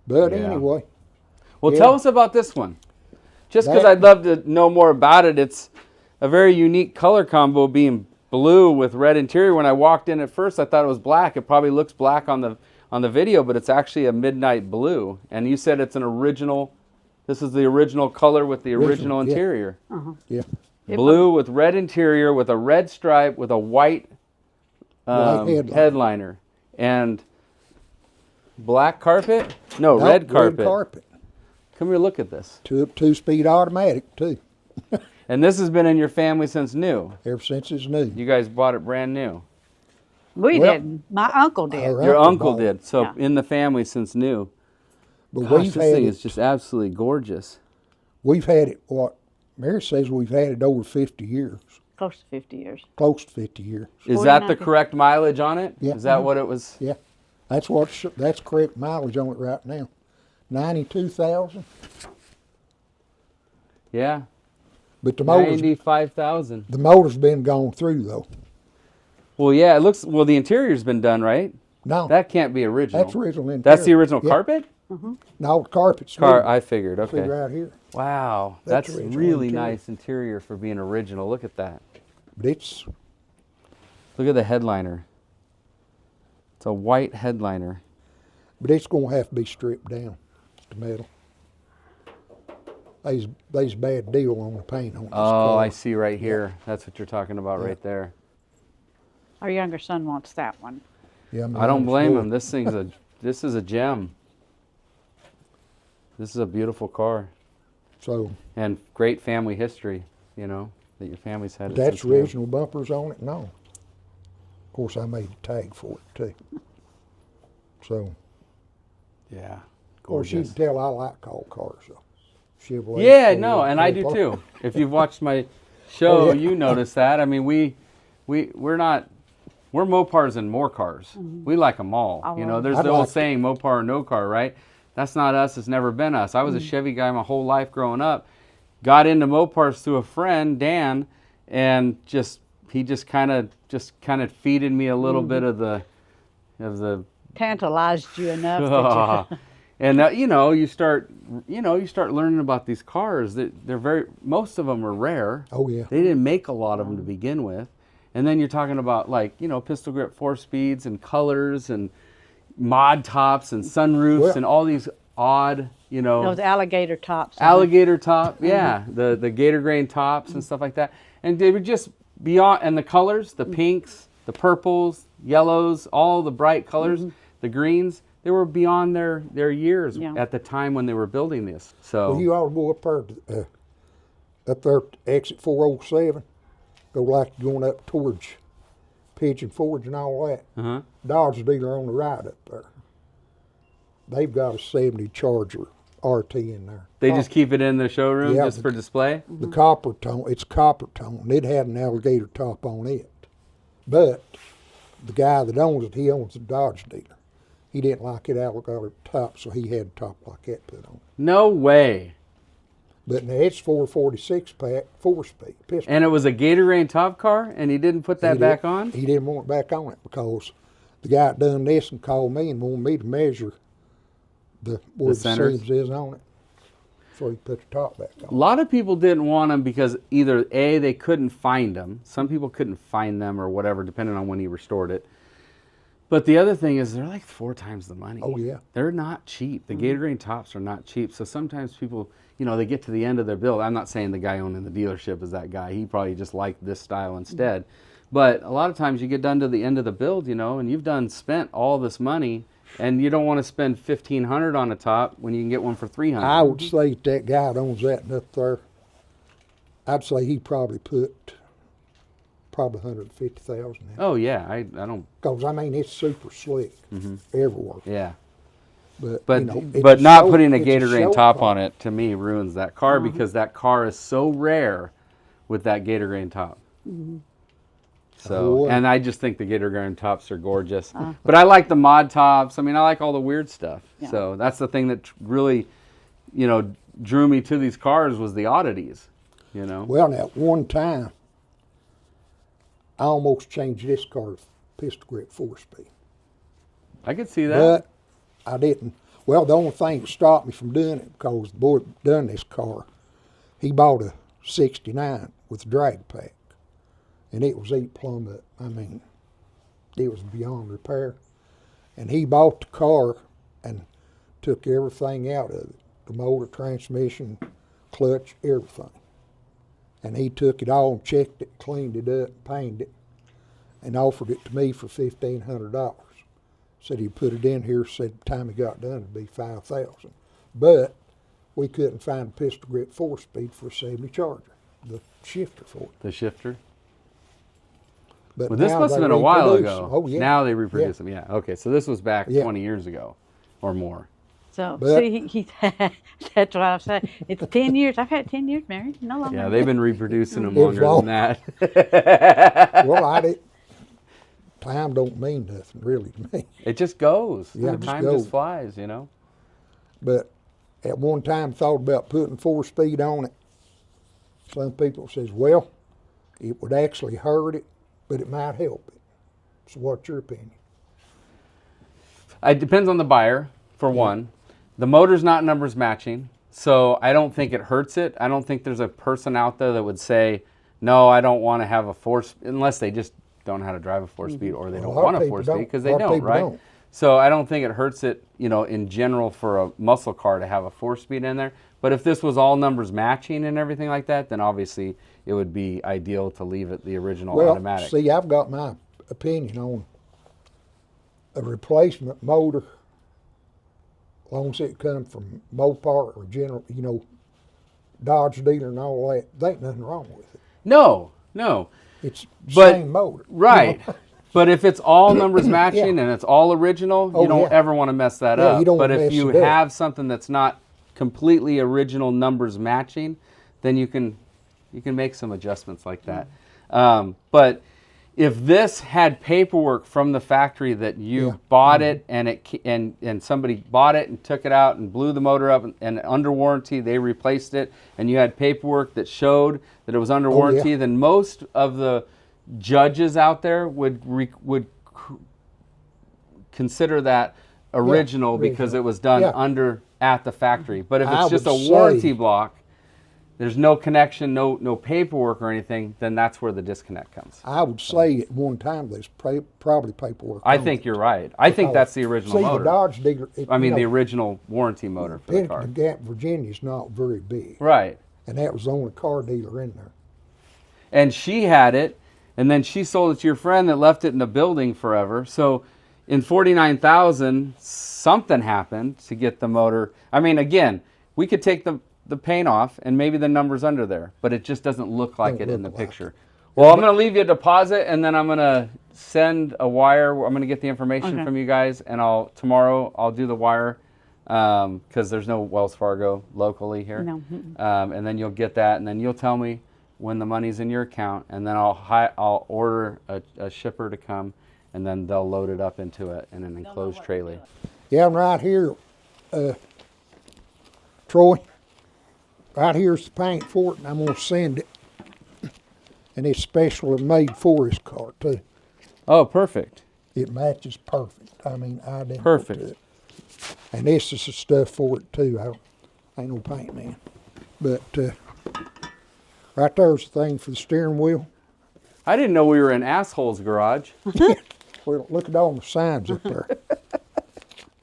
[SPEAKER 2] But
[SPEAKER 4] Yeah.
[SPEAKER 2] anyway,
[SPEAKER 4] Well,
[SPEAKER 2] Yeah.
[SPEAKER 4] tell us about this one. Just because
[SPEAKER 2] That-
[SPEAKER 4] I'd love to know more about it. It's a very unique color combo, being blue with red interior. When I walked in at first, I thought it was black. It probably looks black on the video, but it's actually a midnight blue. And you said it's an original. This is the original color with the original
[SPEAKER 2] yeah.
[SPEAKER 4] interior.
[SPEAKER 2] yeah.
[SPEAKER 4] Blue with red interior, with a red stripe, with a white
[SPEAKER 2] headliner.
[SPEAKER 4] headliner, and black carpet. No,
[SPEAKER 2] No,
[SPEAKER 4] red carpet.
[SPEAKER 2] Red carpet.
[SPEAKER 4] Come here, look at this.
[SPEAKER 2] Two-speed automatic too.
[SPEAKER 4] And this has been in your family since new.
[SPEAKER 2] Ever since it's new.
[SPEAKER 4] You guys bought it brand new.
[SPEAKER 3] We
[SPEAKER 2] Well,
[SPEAKER 3] didn't. My uncle did.
[SPEAKER 2] our
[SPEAKER 4] Your uncle
[SPEAKER 2] bought it.
[SPEAKER 4] did. So
[SPEAKER 3] Yeah.
[SPEAKER 4] in the family since new.
[SPEAKER 2] But
[SPEAKER 4] Gosh,
[SPEAKER 2] we've
[SPEAKER 4] this
[SPEAKER 2] had
[SPEAKER 4] thing
[SPEAKER 2] it.
[SPEAKER 4] is just absolutely gorgeous.
[SPEAKER 2] We've had it. What Mary says we've had it over 50 years,
[SPEAKER 3] Close to 50 years.
[SPEAKER 2] close to 50 years.
[SPEAKER 4] Is that the
[SPEAKER 3] 49.
[SPEAKER 4] correct mileage on it?
[SPEAKER 2] Yeah.
[SPEAKER 4] Is that what it was?
[SPEAKER 2] Yeah, that's correct mileage on it right now. 92,000.
[SPEAKER 4] Yeah.
[SPEAKER 2] But the
[SPEAKER 4] 95,000.
[SPEAKER 2] motor's been gone through though.
[SPEAKER 4] Well, yeah, it looks, well, the interior's been done, right?
[SPEAKER 2] No,
[SPEAKER 4] That can't be original.
[SPEAKER 2] that's original interior.
[SPEAKER 4] That's the original
[SPEAKER 2] Yeah.
[SPEAKER 4] carpet?
[SPEAKER 2] No, the carpet's
[SPEAKER 4] Car,
[SPEAKER 2] new.
[SPEAKER 4] I figured,
[SPEAKER 2] See
[SPEAKER 4] okay.
[SPEAKER 2] right here.
[SPEAKER 4] Wow,
[SPEAKER 2] That's
[SPEAKER 4] that's
[SPEAKER 2] original
[SPEAKER 4] really
[SPEAKER 2] interior.
[SPEAKER 4] nice interior for being original. Look at that.
[SPEAKER 2] But it's
[SPEAKER 4] Look at the headliner. It's a white headliner.
[SPEAKER 2] gonna have to be stripped down. The metal. They's a bad deal on the paint on this
[SPEAKER 4] Oh,
[SPEAKER 2] car.
[SPEAKER 4] I see right here. That's what you're talking about right there.
[SPEAKER 3] Our younger son wants that one.
[SPEAKER 2] Yeah,
[SPEAKER 4] I don't blame
[SPEAKER 2] boy.
[SPEAKER 4] him. This is a gem. This is a beautiful car
[SPEAKER 2] So
[SPEAKER 4] and great family history, you know, that your family's had. it
[SPEAKER 2] that's
[SPEAKER 4] since new.
[SPEAKER 2] original bumpers on it? No. Of course, I made a tag for it too. So,
[SPEAKER 4] Yeah.
[SPEAKER 2] of course, you
[SPEAKER 4] Gorgeous.
[SPEAKER 2] can tell I like all cars. So. Chevrolet.
[SPEAKER 4] Yeah,
[SPEAKER 2] Ford,
[SPEAKER 4] no, and I do
[SPEAKER 2] Opel.
[SPEAKER 4] too. If you've watched my show,
[SPEAKER 2] Oh, yeah.
[SPEAKER 4] you notice that. I mean, we're Mopars and more cars. We like them all.
[SPEAKER 3] I
[SPEAKER 4] You know,
[SPEAKER 3] love
[SPEAKER 4] there's
[SPEAKER 2] I'd
[SPEAKER 4] the old
[SPEAKER 2] like to-
[SPEAKER 4] saying, Mopar or no car, right? That's not us. It's never been us. I was a Chevy guy my whole life growing up. Got into Mopars through a friend, Dan, and he just kind of feeded me a little bit of the
[SPEAKER 3] Tantalized you enough that you...
[SPEAKER 4] and you start learning about these cars. They're most of them are rare.
[SPEAKER 2] Oh, yeah.
[SPEAKER 4] They didn't make a lot of them to begin with. And then you're talking about pistol grip 4-speeds and colors and mod tops and sunroofs
[SPEAKER 2] Well-
[SPEAKER 4] and all these odd,
[SPEAKER 3] Those alligator tops.
[SPEAKER 4] alligator top, yeah, the gator grain tops and stuff like that. And they were just beyond, and the colors, the pinks, the purples, yellows, all the bright colors, the greens, they were beyond their years
[SPEAKER 3] Yeah.
[SPEAKER 4] at the time when they were building this. So
[SPEAKER 2] Well, you ought to go up there to exit 407. Go like going up towards Pigeon Forge and all that. Dodge dealer on the right up there. They've got a 70 Charger RT in there.
[SPEAKER 4] They just keep it in the showroom
[SPEAKER 2] Yeah,
[SPEAKER 4] just for display?
[SPEAKER 2] The copper tone, it's copper tone. It had an alligator top on it. But the guy that owns it, he owns a Dodge dealer. He didn't like it alligator top, so he had a top like that put on it.
[SPEAKER 4] No way.
[SPEAKER 2] But now it's 446 pack, 4-speed pistol.
[SPEAKER 4] And it was a Gatorade top car, and he didn't put that back on?
[SPEAKER 2] He didn't want it back on it because the guy that done this and called me and wanted me to measure where the
[SPEAKER 4] centers?
[SPEAKER 2] seams is on it. So he put the top back
[SPEAKER 4] A
[SPEAKER 2] on.
[SPEAKER 4] lot of people didn't want them because either A, they couldn't find them. Some people couldn't find them or whatever, depending on when he restored it. But the other thing is they're like 4 times the money.
[SPEAKER 2] Oh, yeah.
[SPEAKER 4] They're not cheap. The Gatorade tops are not cheap. So sometimes people, they get to the end of their build. I'm not saying the guy owning the dealership is that guy. He probably just liked this style instead. But a lot of times you get done to the end of the build, and you've spent all this money, and you don't want to spend $1,500 on a top when you can get one for $300.
[SPEAKER 2] I would say that guy that owns that and up there, I'd say he probably put $150,000 in it.
[SPEAKER 4] Oh yeah, I don't.
[SPEAKER 2] Because, it's super slick everywhere.
[SPEAKER 4] Yeah.
[SPEAKER 2] But
[SPEAKER 4] But
[SPEAKER 2] it's
[SPEAKER 4] not
[SPEAKER 2] show-
[SPEAKER 4] putting a
[SPEAKER 2] it's
[SPEAKER 4] Gatorade
[SPEAKER 2] show
[SPEAKER 4] top
[SPEAKER 2] car.
[SPEAKER 4] on it, to me, ruins that car because that car is so rare with that Gatorade top. So,
[SPEAKER 2] Oh,
[SPEAKER 4] and I just think the Gatorade tops are gorgeous. But I like the mod tops. I like all the weird stuff.
[SPEAKER 3] Yeah.
[SPEAKER 4] So that's the thing that really, drew me to these cars was the oddities,
[SPEAKER 2] Well, now, one time, I almost changed this car to pistol grip 4-speed.
[SPEAKER 4] I could see that.
[SPEAKER 2] But I didn't. Well, the only thing that stopped me from doing it, because the boy that done this car, he bought a 69 with a drag pack. And it was eat plumb up. It was beyond repair. And he bought the car and took everything out of it. The motor, transmission, clutch, everything. And he took it all and checked it, cleaned it up, painted it, and offered it to me for $1,500. Said he'd put it in here, said the time he got done it'd be $5,000. But we couldn't find a pistol grip 4-speed for a 70 Charger, the shifter for it.
[SPEAKER 4] The shifter.
[SPEAKER 2] But
[SPEAKER 4] Well, this
[SPEAKER 2] now
[SPEAKER 4] must have
[SPEAKER 2] they
[SPEAKER 4] been a while
[SPEAKER 2] reproduce
[SPEAKER 4] ago.
[SPEAKER 2] them. Oh, yeah.
[SPEAKER 4] Now they reproduce them. Yeah. Okay. So this was back
[SPEAKER 2] Yeah.
[SPEAKER 4] 20 years ago or more.
[SPEAKER 3] So,
[SPEAKER 2] But-
[SPEAKER 3] see, that's what I'm saying. It's 10 years. I've had 10 years married. No longer.
[SPEAKER 4] Yeah, they've been reproducing them
[SPEAKER 2] It was
[SPEAKER 4] longer
[SPEAKER 2] long.
[SPEAKER 4] than that.
[SPEAKER 2] Well, time don't mean nothing really to me.
[SPEAKER 4] It just goes.
[SPEAKER 2] Yeah,
[SPEAKER 4] The
[SPEAKER 2] it just
[SPEAKER 4] time
[SPEAKER 2] goes.
[SPEAKER 4] just flies,
[SPEAKER 2] But at one time thought about putting 4-speed on it. Some people says, well, it would actually hurt it, but it might help it. So what's your opinion?
[SPEAKER 4] It depends on the buyer, for one. The motor's not numbers matching, so I don't think it hurts it. I don't think there's a person out there that would say, no, I don't want to have a 4-speed, unless they just don't know how to drive a 4-speed or they
[SPEAKER 2] Well,
[SPEAKER 4] don't
[SPEAKER 2] a lot
[SPEAKER 4] want
[SPEAKER 2] of
[SPEAKER 4] a
[SPEAKER 2] people
[SPEAKER 4] 4-speed
[SPEAKER 2] don't.
[SPEAKER 4] because
[SPEAKER 2] A
[SPEAKER 4] they
[SPEAKER 2] lot of
[SPEAKER 4] don't,
[SPEAKER 2] people
[SPEAKER 4] right?
[SPEAKER 2] don't.
[SPEAKER 4] So I don't think it hurts it, in general for a muscle car to have a 4-speed in there. But if this was all numbers matching and everything like that, then obviously it would be ideal to leave it the original
[SPEAKER 2] Well,
[SPEAKER 4] automatic.
[SPEAKER 2] see, I've got my opinion on a replacement motor, as long as it comes from Mopar or General, Dodge dealer and all that, there ain't nothing wrong with it.
[SPEAKER 4] No.
[SPEAKER 2] It's the
[SPEAKER 4] But-
[SPEAKER 2] same motor.
[SPEAKER 4] Right. But if it's all numbers matching and it's all original,
[SPEAKER 2] Oh,
[SPEAKER 4] you don't
[SPEAKER 2] yeah.
[SPEAKER 4] ever want to mess that
[SPEAKER 2] Yeah,
[SPEAKER 4] up.
[SPEAKER 2] you don't
[SPEAKER 4] But
[SPEAKER 2] wanna
[SPEAKER 4] if
[SPEAKER 2] mess
[SPEAKER 4] you
[SPEAKER 2] it up.
[SPEAKER 4] have something that's not completely original numbers matching, then you can make some adjustments like that. But if this had paperwork from the factory that you
[SPEAKER 2] Yeah.
[SPEAKER 4] bought it and somebody bought it and took it out and blew the motor up and under warranty they replaced it and you had paperwork that showed that it was under warranty, then most of the judges out there would consider that original because it was done
[SPEAKER 2] Yeah.
[SPEAKER 4] at the factory. But if
[SPEAKER 2] I
[SPEAKER 4] it's just a
[SPEAKER 2] would say-
[SPEAKER 4] warranty block, there's no connection, no paperwork or anything, then that's where the disconnect comes.
[SPEAKER 2] I would say at one time there's probably paperwork.
[SPEAKER 4] I
[SPEAKER 2] on
[SPEAKER 4] think
[SPEAKER 2] it.
[SPEAKER 4] you're right. I think that's the original
[SPEAKER 2] See,
[SPEAKER 4] motor.
[SPEAKER 2] the Dodge dealer.
[SPEAKER 4] the original warranty motor for the car.
[SPEAKER 2] Pennington Gap, Virginia's not very big,
[SPEAKER 4] Right.
[SPEAKER 2] and that was the only car dealer in there.
[SPEAKER 4] And she had it, and then she sold it to your friend that left it in the building forever. So in 49,000, something happened to get the motor. Again, we could take the paint off and maybe the number's under there, but it just doesn't look like it in the
[SPEAKER 2] look like
[SPEAKER 4] picture. Well, I'm going to leave you a deposit, and then I'm going to send a wire. I'm going to get the information
[SPEAKER 3] Okay.
[SPEAKER 4] from you guys, and tomorrow I'll do the wire because there's no Wells Fargo locally here.
[SPEAKER 3] No.
[SPEAKER 4] And then you'll get that, and then you'll tell me when the money's in your account, and then I'll order a shipper to come, and then they'll load it up into an enclosed trailer.
[SPEAKER 2] Yeah, and right here, Troy, right here's the paint for it, and I'm gonna send it. And it's specially made for this car too.
[SPEAKER 4] Oh, perfect.
[SPEAKER 2] It matches perfect. I mean, identical
[SPEAKER 4] Perfect.
[SPEAKER 2] to it. And this is the stuff for it too. I ain't no paint man. But right there's the thing for the steering wheel.
[SPEAKER 4] I didn't know we were in Asshole's garage.
[SPEAKER 2] Well, look at all the signs up there.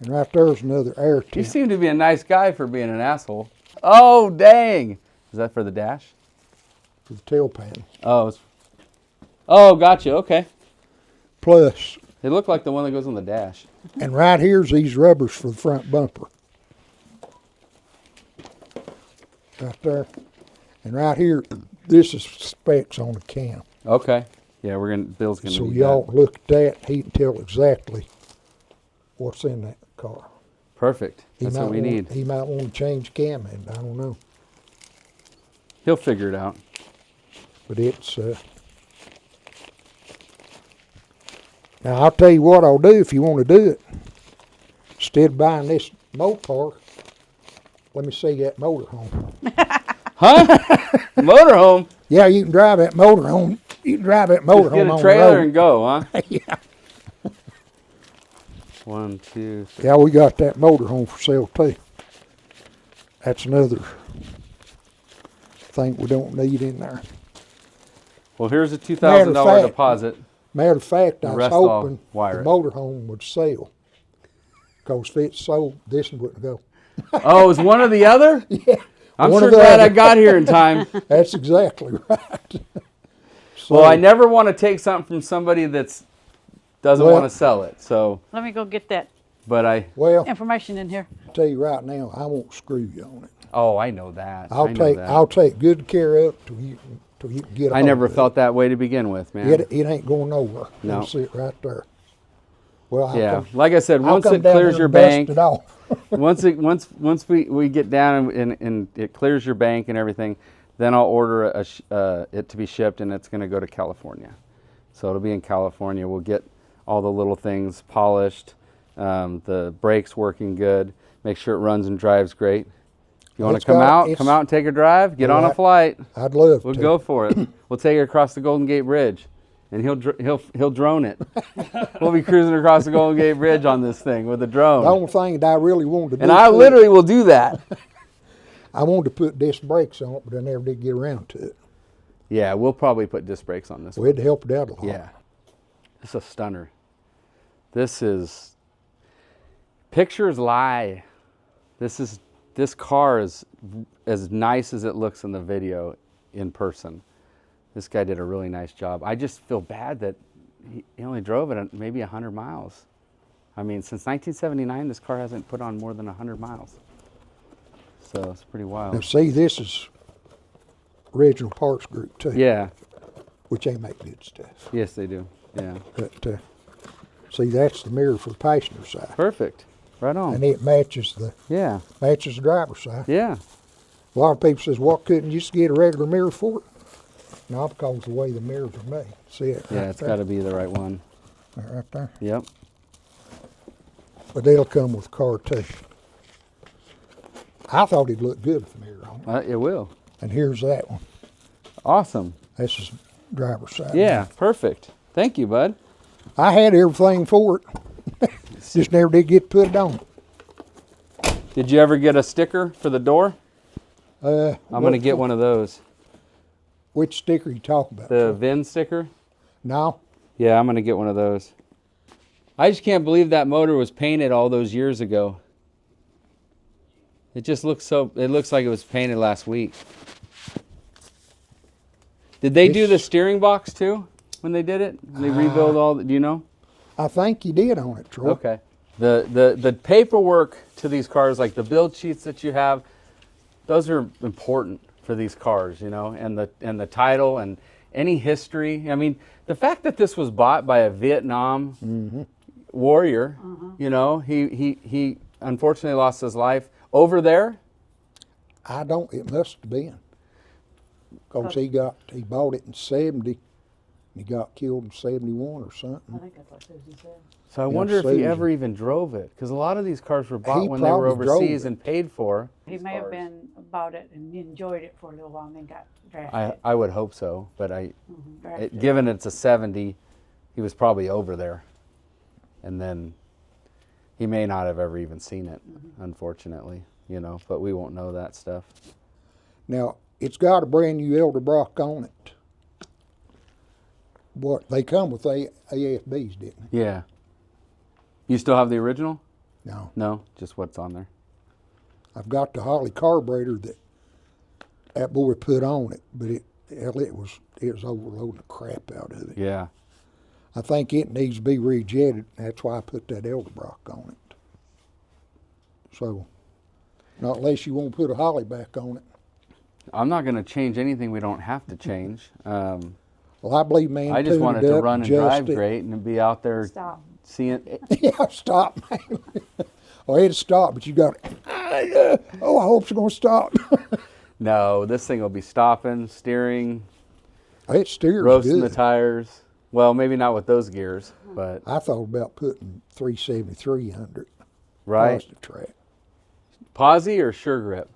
[SPEAKER 2] And right there's another air
[SPEAKER 4] You
[SPEAKER 2] tent.
[SPEAKER 4] seem to be a nice guy for being an asshole. Oh, dang. Is that for the dash?
[SPEAKER 2] For the tail panel.
[SPEAKER 4] Oh, gotcha. Okay.
[SPEAKER 2] Plus,
[SPEAKER 4] They look like the one that goes on the dash.
[SPEAKER 2] and right here's these rubbers for the front bumper. Right there. And right here, this is specs on the cam.
[SPEAKER 4] Okay. Yeah, Bill's gonna
[SPEAKER 2] So
[SPEAKER 4] need
[SPEAKER 2] y'all
[SPEAKER 4] that.
[SPEAKER 2] look at that, he can tell exactly what's in that car.
[SPEAKER 4] Perfect.
[SPEAKER 2] He
[SPEAKER 4] That's
[SPEAKER 2] might
[SPEAKER 4] what we
[SPEAKER 2] want-
[SPEAKER 4] need.
[SPEAKER 2] He might want to change cam end, I don't know.
[SPEAKER 4] He'll figure it out.
[SPEAKER 2] But it's, now I'll tell you what I'll do if you want to do it. Instead of buying this motor, let me see that motorhome.
[SPEAKER 4] Huh? Motorhome?
[SPEAKER 2] Yeah, you can drive that motorhome. You can drive that
[SPEAKER 4] Just
[SPEAKER 2] motorhome
[SPEAKER 4] get
[SPEAKER 2] on
[SPEAKER 4] a
[SPEAKER 2] the
[SPEAKER 4] trailer
[SPEAKER 2] road.
[SPEAKER 4] and go, huh?
[SPEAKER 2] Yeah.
[SPEAKER 4] 1, 2, 3.
[SPEAKER 2] Yeah, we got that motorhome for sale too. That's another thing we don't need in there.
[SPEAKER 4] Well, here's a
[SPEAKER 2] Matter of
[SPEAKER 4] $2,000
[SPEAKER 2] fact-
[SPEAKER 4] deposit.
[SPEAKER 2] Matter of fact,
[SPEAKER 4] The
[SPEAKER 2] I was
[SPEAKER 4] rest I'll
[SPEAKER 2] hoping the
[SPEAKER 4] wire it.
[SPEAKER 2] motorhome would sell. Because if it sold, this one wouldn't go.
[SPEAKER 4] Oh, is one or the other?
[SPEAKER 2] Yeah.
[SPEAKER 4] I'm
[SPEAKER 2] one
[SPEAKER 4] sure
[SPEAKER 2] or the
[SPEAKER 4] glad I
[SPEAKER 2] other.
[SPEAKER 4] got here in time.
[SPEAKER 2] That's exactly right. So,
[SPEAKER 4] Well, I never want to take something from somebody that's doesn't
[SPEAKER 2] Well-
[SPEAKER 4] want to sell it. So,
[SPEAKER 3] Let me go get that
[SPEAKER 4] but
[SPEAKER 2] well,
[SPEAKER 3] information in here.
[SPEAKER 2] I'll tell you right now, I won't screw you on it.
[SPEAKER 4] oh, I know that.
[SPEAKER 2] I'll
[SPEAKER 4] I know
[SPEAKER 2] take
[SPEAKER 4] that.
[SPEAKER 2] I'll take good care of it till you can get.
[SPEAKER 4] I
[SPEAKER 2] hold
[SPEAKER 4] never
[SPEAKER 2] of
[SPEAKER 4] felt that way to begin with, man.
[SPEAKER 2] it ain't going nowhere.
[SPEAKER 4] No.
[SPEAKER 2] It'll sit right there. Well, I'll
[SPEAKER 4] Yeah,
[SPEAKER 2] come,
[SPEAKER 4] like I said,
[SPEAKER 2] I'll
[SPEAKER 4] once
[SPEAKER 2] come
[SPEAKER 4] it
[SPEAKER 2] down
[SPEAKER 4] clears
[SPEAKER 2] here
[SPEAKER 4] your
[SPEAKER 2] and dust
[SPEAKER 4] bank,
[SPEAKER 2] it off.
[SPEAKER 4] once we get down and it clears your bank and everything, then I'll order it to be shipped, and it's going to go to California. So it'll be in California. We'll get all the little things polished, the brakes working good, make sure it runs and drives great. If you want
[SPEAKER 2] It's
[SPEAKER 4] to come
[SPEAKER 2] got-
[SPEAKER 4] out and take a drive, get
[SPEAKER 2] Well,
[SPEAKER 4] on a flight.
[SPEAKER 2] I'd love
[SPEAKER 4] We'll
[SPEAKER 2] to.
[SPEAKER 4] go for it. We'll take it across the Golden Gate Bridge, and he'll drone it. We'll be cruising across the Golden Gate Bridge on this thing with a drone.
[SPEAKER 2] The only thing that I really wanted to do,
[SPEAKER 4] And I
[SPEAKER 2] too,
[SPEAKER 4] literally will do that.
[SPEAKER 2] I wanted to put disc brakes on it, but I never did get around to it.
[SPEAKER 4] Yeah, we'll probably put disc brakes on this
[SPEAKER 2] We
[SPEAKER 4] one.
[SPEAKER 2] had to help it out a lot.
[SPEAKER 4] Yeah. It's a stunner. Pictures lie. This car is as nice as it looks in the video in person. This guy did a really nice job. I just feel bad that he only drove it at maybe 100 miles. I mean, since 1979, this car hasn't put on more than 100 miles. So it's pretty
[SPEAKER 2] Now
[SPEAKER 4] wild.
[SPEAKER 2] see, this is original parts group too,
[SPEAKER 4] Yeah.
[SPEAKER 2] which they make good stuff.
[SPEAKER 4] Yes, they do. Yeah.
[SPEAKER 2] But see, that's the mirror for the passenger side,
[SPEAKER 4] Perfect. Right on.
[SPEAKER 2] and it matches the
[SPEAKER 4] Yeah.
[SPEAKER 2] driver's side.
[SPEAKER 4] Yeah.
[SPEAKER 2] A lot of people says, "Well, couldn't you just get a regular mirror for it?" No, because of the way the mirrors are made. See it?
[SPEAKER 4] Yeah,
[SPEAKER 2] right
[SPEAKER 4] it's
[SPEAKER 2] there?
[SPEAKER 4] got to be the right one.
[SPEAKER 2] Right there.
[SPEAKER 4] Yep.
[SPEAKER 2] But they'll come with car too. I thought it'd look good with the mirror on it.
[SPEAKER 4] It will.
[SPEAKER 2] And here's that one.
[SPEAKER 4] Awesome.
[SPEAKER 2] This is driver's side.
[SPEAKER 4] Yeah, perfect. Thank you, bud.
[SPEAKER 2] I had everything for it. Just never did get to put it on.
[SPEAKER 4] Did you ever get a sticker for the door? I'm going to get one of those.
[SPEAKER 2] Which sticker you talking about?
[SPEAKER 4] The VIN sticker?
[SPEAKER 2] No.
[SPEAKER 4] Yeah, I'm going to get one of those. I just can't believe that motor was painted all those years ago. It just looks it looks like it was painted last week. Did they do the steering box too when they did it? They rebuild all do you know?
[SPEAKER 2] I think you did on it, Troy.
[SPEAKER 4] Okay. The paperwork to these cars, like the build sheets that you have, those are important for these cars, you know, and the title and any history. I mean, the fact that this was bought by a Vietnam warrior, you know, he unfortunately lost his life over there.
[SPEAKER 2] It must have been. Because he bought it in 70, and he got killed in 71 or something.
[SPEAKER 3] I think that's what Susie said.
[SPEAKER 4] So I
[SPEAKER 2] Yeah,
[SPEAKER 4] wonder if he
[SPEAKER 2] Susan.
[SPEAKER 4] ever even drove it, because a lot of these cars were bought
[SPEAKER 2] He
[SPEAKER 4] when they were
[SPEAKER 2] probably drove
[SPEAKER 4] overseas
[SPEAKER 2] it.
[SPEAKER 4] and paid for.
[SPEAKER 3] He may have been bought it and enjoyed it for a little while and then got drafted.
[SPEAKER 4] I would hope so, but
[SPEAKER 3] Drafted.
[SPEAKER 4] given it's a 70, he was probably over there, and then he may not have ever even seen it, unfortunately, you know. But we won't know that stuff.
[SPEAKER 2] Now, it's got a brand new Elderbrock on it. What, they come with AFBs, didn't they?
[SPEAKER 4] Yeah. You still have the original?
[SPEAKER 2] No.
[SPEAKER 4] No, just what's on there.
[SPEAKER 2] I've got the Holly carburetor that boy put on it, but it was overloading the crap out of it.
[SPEAKER 4] Yeah.
[SPEAKER 2] I think it needs to be rejetted. That's why I put that Elderbrock on it. So, not unless you want to put a Holly back on it.
[SPEAKER 4] I'm not going to change anything we don't have to change.
[SPEAKER 2] Well, I believe man.
[SPEAKER 4] I just wanted to run and drive
[SPEAKER 2] adjust it.
[SPEAKER 4] great and be out there
[SPEAKER 3] Stop.
[SPEAKER 4] seeing.
[SPEAKER 2] Yeah, stop, man. Oh, it'll stop, but you got. Oh, I hope it's gonna stop.
[SPEAKER 4] No, this thing will be stopping, steering,
[SPEAKER 2] It steers
[SPEAKER 4] roasting
[SPEAKER 2] good.
[SPEAKER 4] the tires. Well, maybe not with those gears, but
[SPEAKER 2] I thought about putting 373 under it.
[SPEAKER 4] right.
[SPEAKER 2] Positive track.
[SPEAKER 4] Posi or sure grip?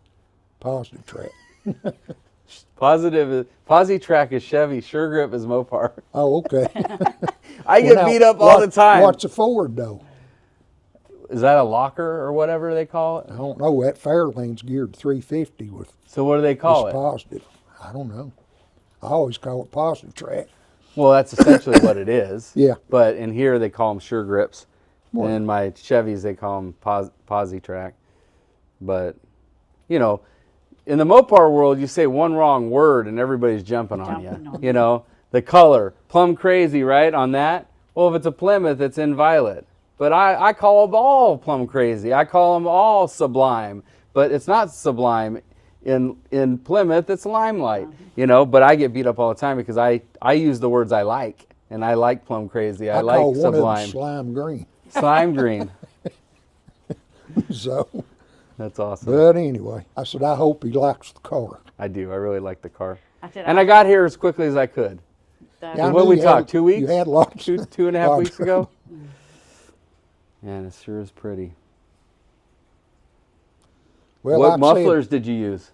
[SPEAKER 2] Positive track.
[SPEAKER 4] Posi track is Chevy, sure grip is Mopar.
[SPEAKER 2] Oh, okay.
[SPEAKER 4] I
[SPEAKER 2] Well,
[SPEAKER 4] get
[SPEAKER 2] now,
[SPEAKER 4] beat up all the time.
[SPEAKER 2] What's a Ford though?
[SPEAKER 4] Is that a locker or whatever they call it?
[SPEAKER 2] I don't know. That Fairlane's geared 350 with
[SPEAKER 4] So what do they call it?
[SPEAKER 2] positive. I don't know. I always call it positive track.
[SPEAKER 4] Well, that's essentially what it is.
[SPEAKER 2] Yeah.
[SPEAKER 4] But in here they call them sure grips.
[SPEAKER 2] Well-
[SPEAKER 4] And in my Chevys they call them Posi track. But, you know, in the Mopar world, you say one wrong word and everybody's jumping on you.
[SPEAKER 3] Jumping on
[SPEAKER 4] You know, the color, plum crazy, right, on that? Well, if it's a Plymouth, it's in violet. But I call them all plum crazy. I call them all sublime. But it's not sublime. In Plymouth, it's limelight. You know, but I get beat up all the time because I use the words I like. And I like plum crazy. I like
[SPEAKER 2] call one of them
[SPEAKER 4] sublime.
[SPEAKER 2] slime green.
[SPEAKER 4] Slime green.
[SPEAKER 2] So,
[SPEAKER 4] That's awesome.
[SPEAKER 2] but anyway, I said I hope he likes the car.
[SPEAKER 4] I do. I really like the car.
[SPEAKER 3] I said,
[SPEAKER 4] And I got here as quickly as I could.
[SPEAKER 2] Yeah, I
[SPEAKER 4] What
[SPEAKER 2] knew
[SPEAKER 4] we
[SPEAKER 2] you
[SPEAKER 4] talked,
[SPEAKER 2] had-
[SPEAKER 4] 2 weeks?
[SPEAKER 2] You had lots.
[SPEAKER 4] 2.5
[SPEAKER 2] lot
[SPEAKER 4] weeks
[SPEAKER 2] of
[SPEAKER 4] ago? Man, it sure is pretty.
[SPEAKER 2] Well,
[SPEAKER 4] What
[SPEAKER 2] like I
[SPEAKER 4] mufflers did you use?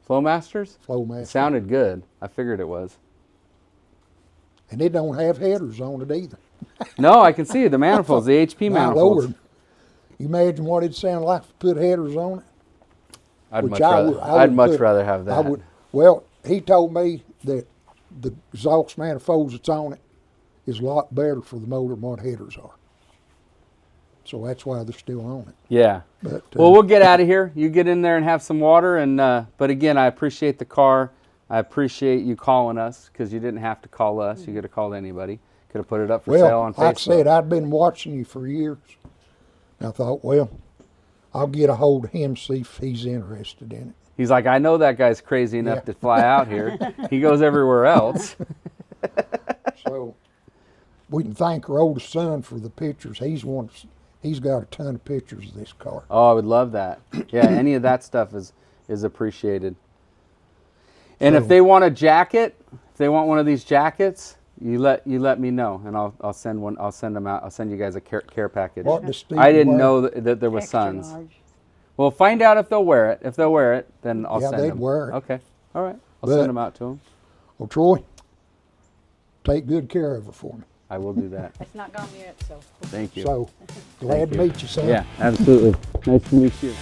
[SPEAKER 4] Flowmasters?
[SPEAKER 2] said, Flowmaster.
[SPEAKER 4] It sounded good. I figured it was.
[SPEAKER 2] And they don't have headers on it either.
[SPEAKER 4] No, I can see the manifolds, the HP
[SPEAKER 2] My
[SPEAKER 4] manifolds.
[SPEAKER 2] Lord. You imagine what it'd sound like to put headers on it?
[SPEAKER 4] I'd
[SPEAKER 2] Which
[SPEAKER 4] much
[SPEAKER 2] I
[SPEAKER 4] rather,
[SPEAKER 2] would- I
[SPEAKER 4] I'd
[SPEAKER 2] would
[SPEAKER 4] much
[SPEAKER 2] put-
[SPEAKER 4] rather have
[SPEAKER 2] I
[SPEAKER 4] that.
[SPEAKER 2] would. Well, he told me that the exhaust manifolds that's on it is a lot better for the motor than what headers are. So that's why they're still on it.
[SPEAKER 4] Yeah.
[SPEAKER 2] But
[SPEAKER 4] Well, we'll get out of here. You get in there and have some water. And but again, I appreciate the car. I appreciate you calling us because you didn't have to call us. You could have called anybody. Could have put it up for sale on Facebook.
[SPEAKER 2] like I said, I'd been watching you for years. I thought, well, I'll get a hold of him, see if he's interested in it.
[SPEAKER 4] He's like, I know that guy's crazy enough to fly out here. He goes everywhere else.
[SPEAKER 2] So we can thank our oldest son for the pictures. He's got a ton of pictures of this car.
[SPEAKER 4] Oh, I would love that. Yeah, any of that stuff is appreciated. And if
[SPEAKER 2] So-
[SPEAKER 4] they want a jacket, if they want one of these jackets, you let me know, and I'll send one. I'll send them out. I'll send you guys a care package.
[SPEAKER 2] What does Steve
[SPEAKER 4] I didn't
[SPEAKER 2] wear?
[SPEAKER 4] know that there was
[SPEAKER 3] extra
[SPEAKER 4] sons.
[SPEAKER 3] large.
[SPEAKER 4] Well, find out if they'll wear it. If they'll wear it, then I'll
[SPEAKER 2] Yeah,
[SPEAKER 4] send
[SPEAKER 2] they'd
[SPEAKER 4] them.
[SPEAKER 2] wear it.
[SPEAKER 4] Okay. All right. I'll
[SPEAKER 2] But-
[SPEAKER 4] send them out to them.
[SPEAKER 2] Well, Troy, take good care of her for me.
[SPEAKER 4] I will do that.
[SPEAKER 3] It's not gone yet, so.
[SPEAKER 4] Thank you.
[SPEAKER 2] So glad to meet you, son.
[SPEAKER 4] Yeah, absolutely. Nice to meet you.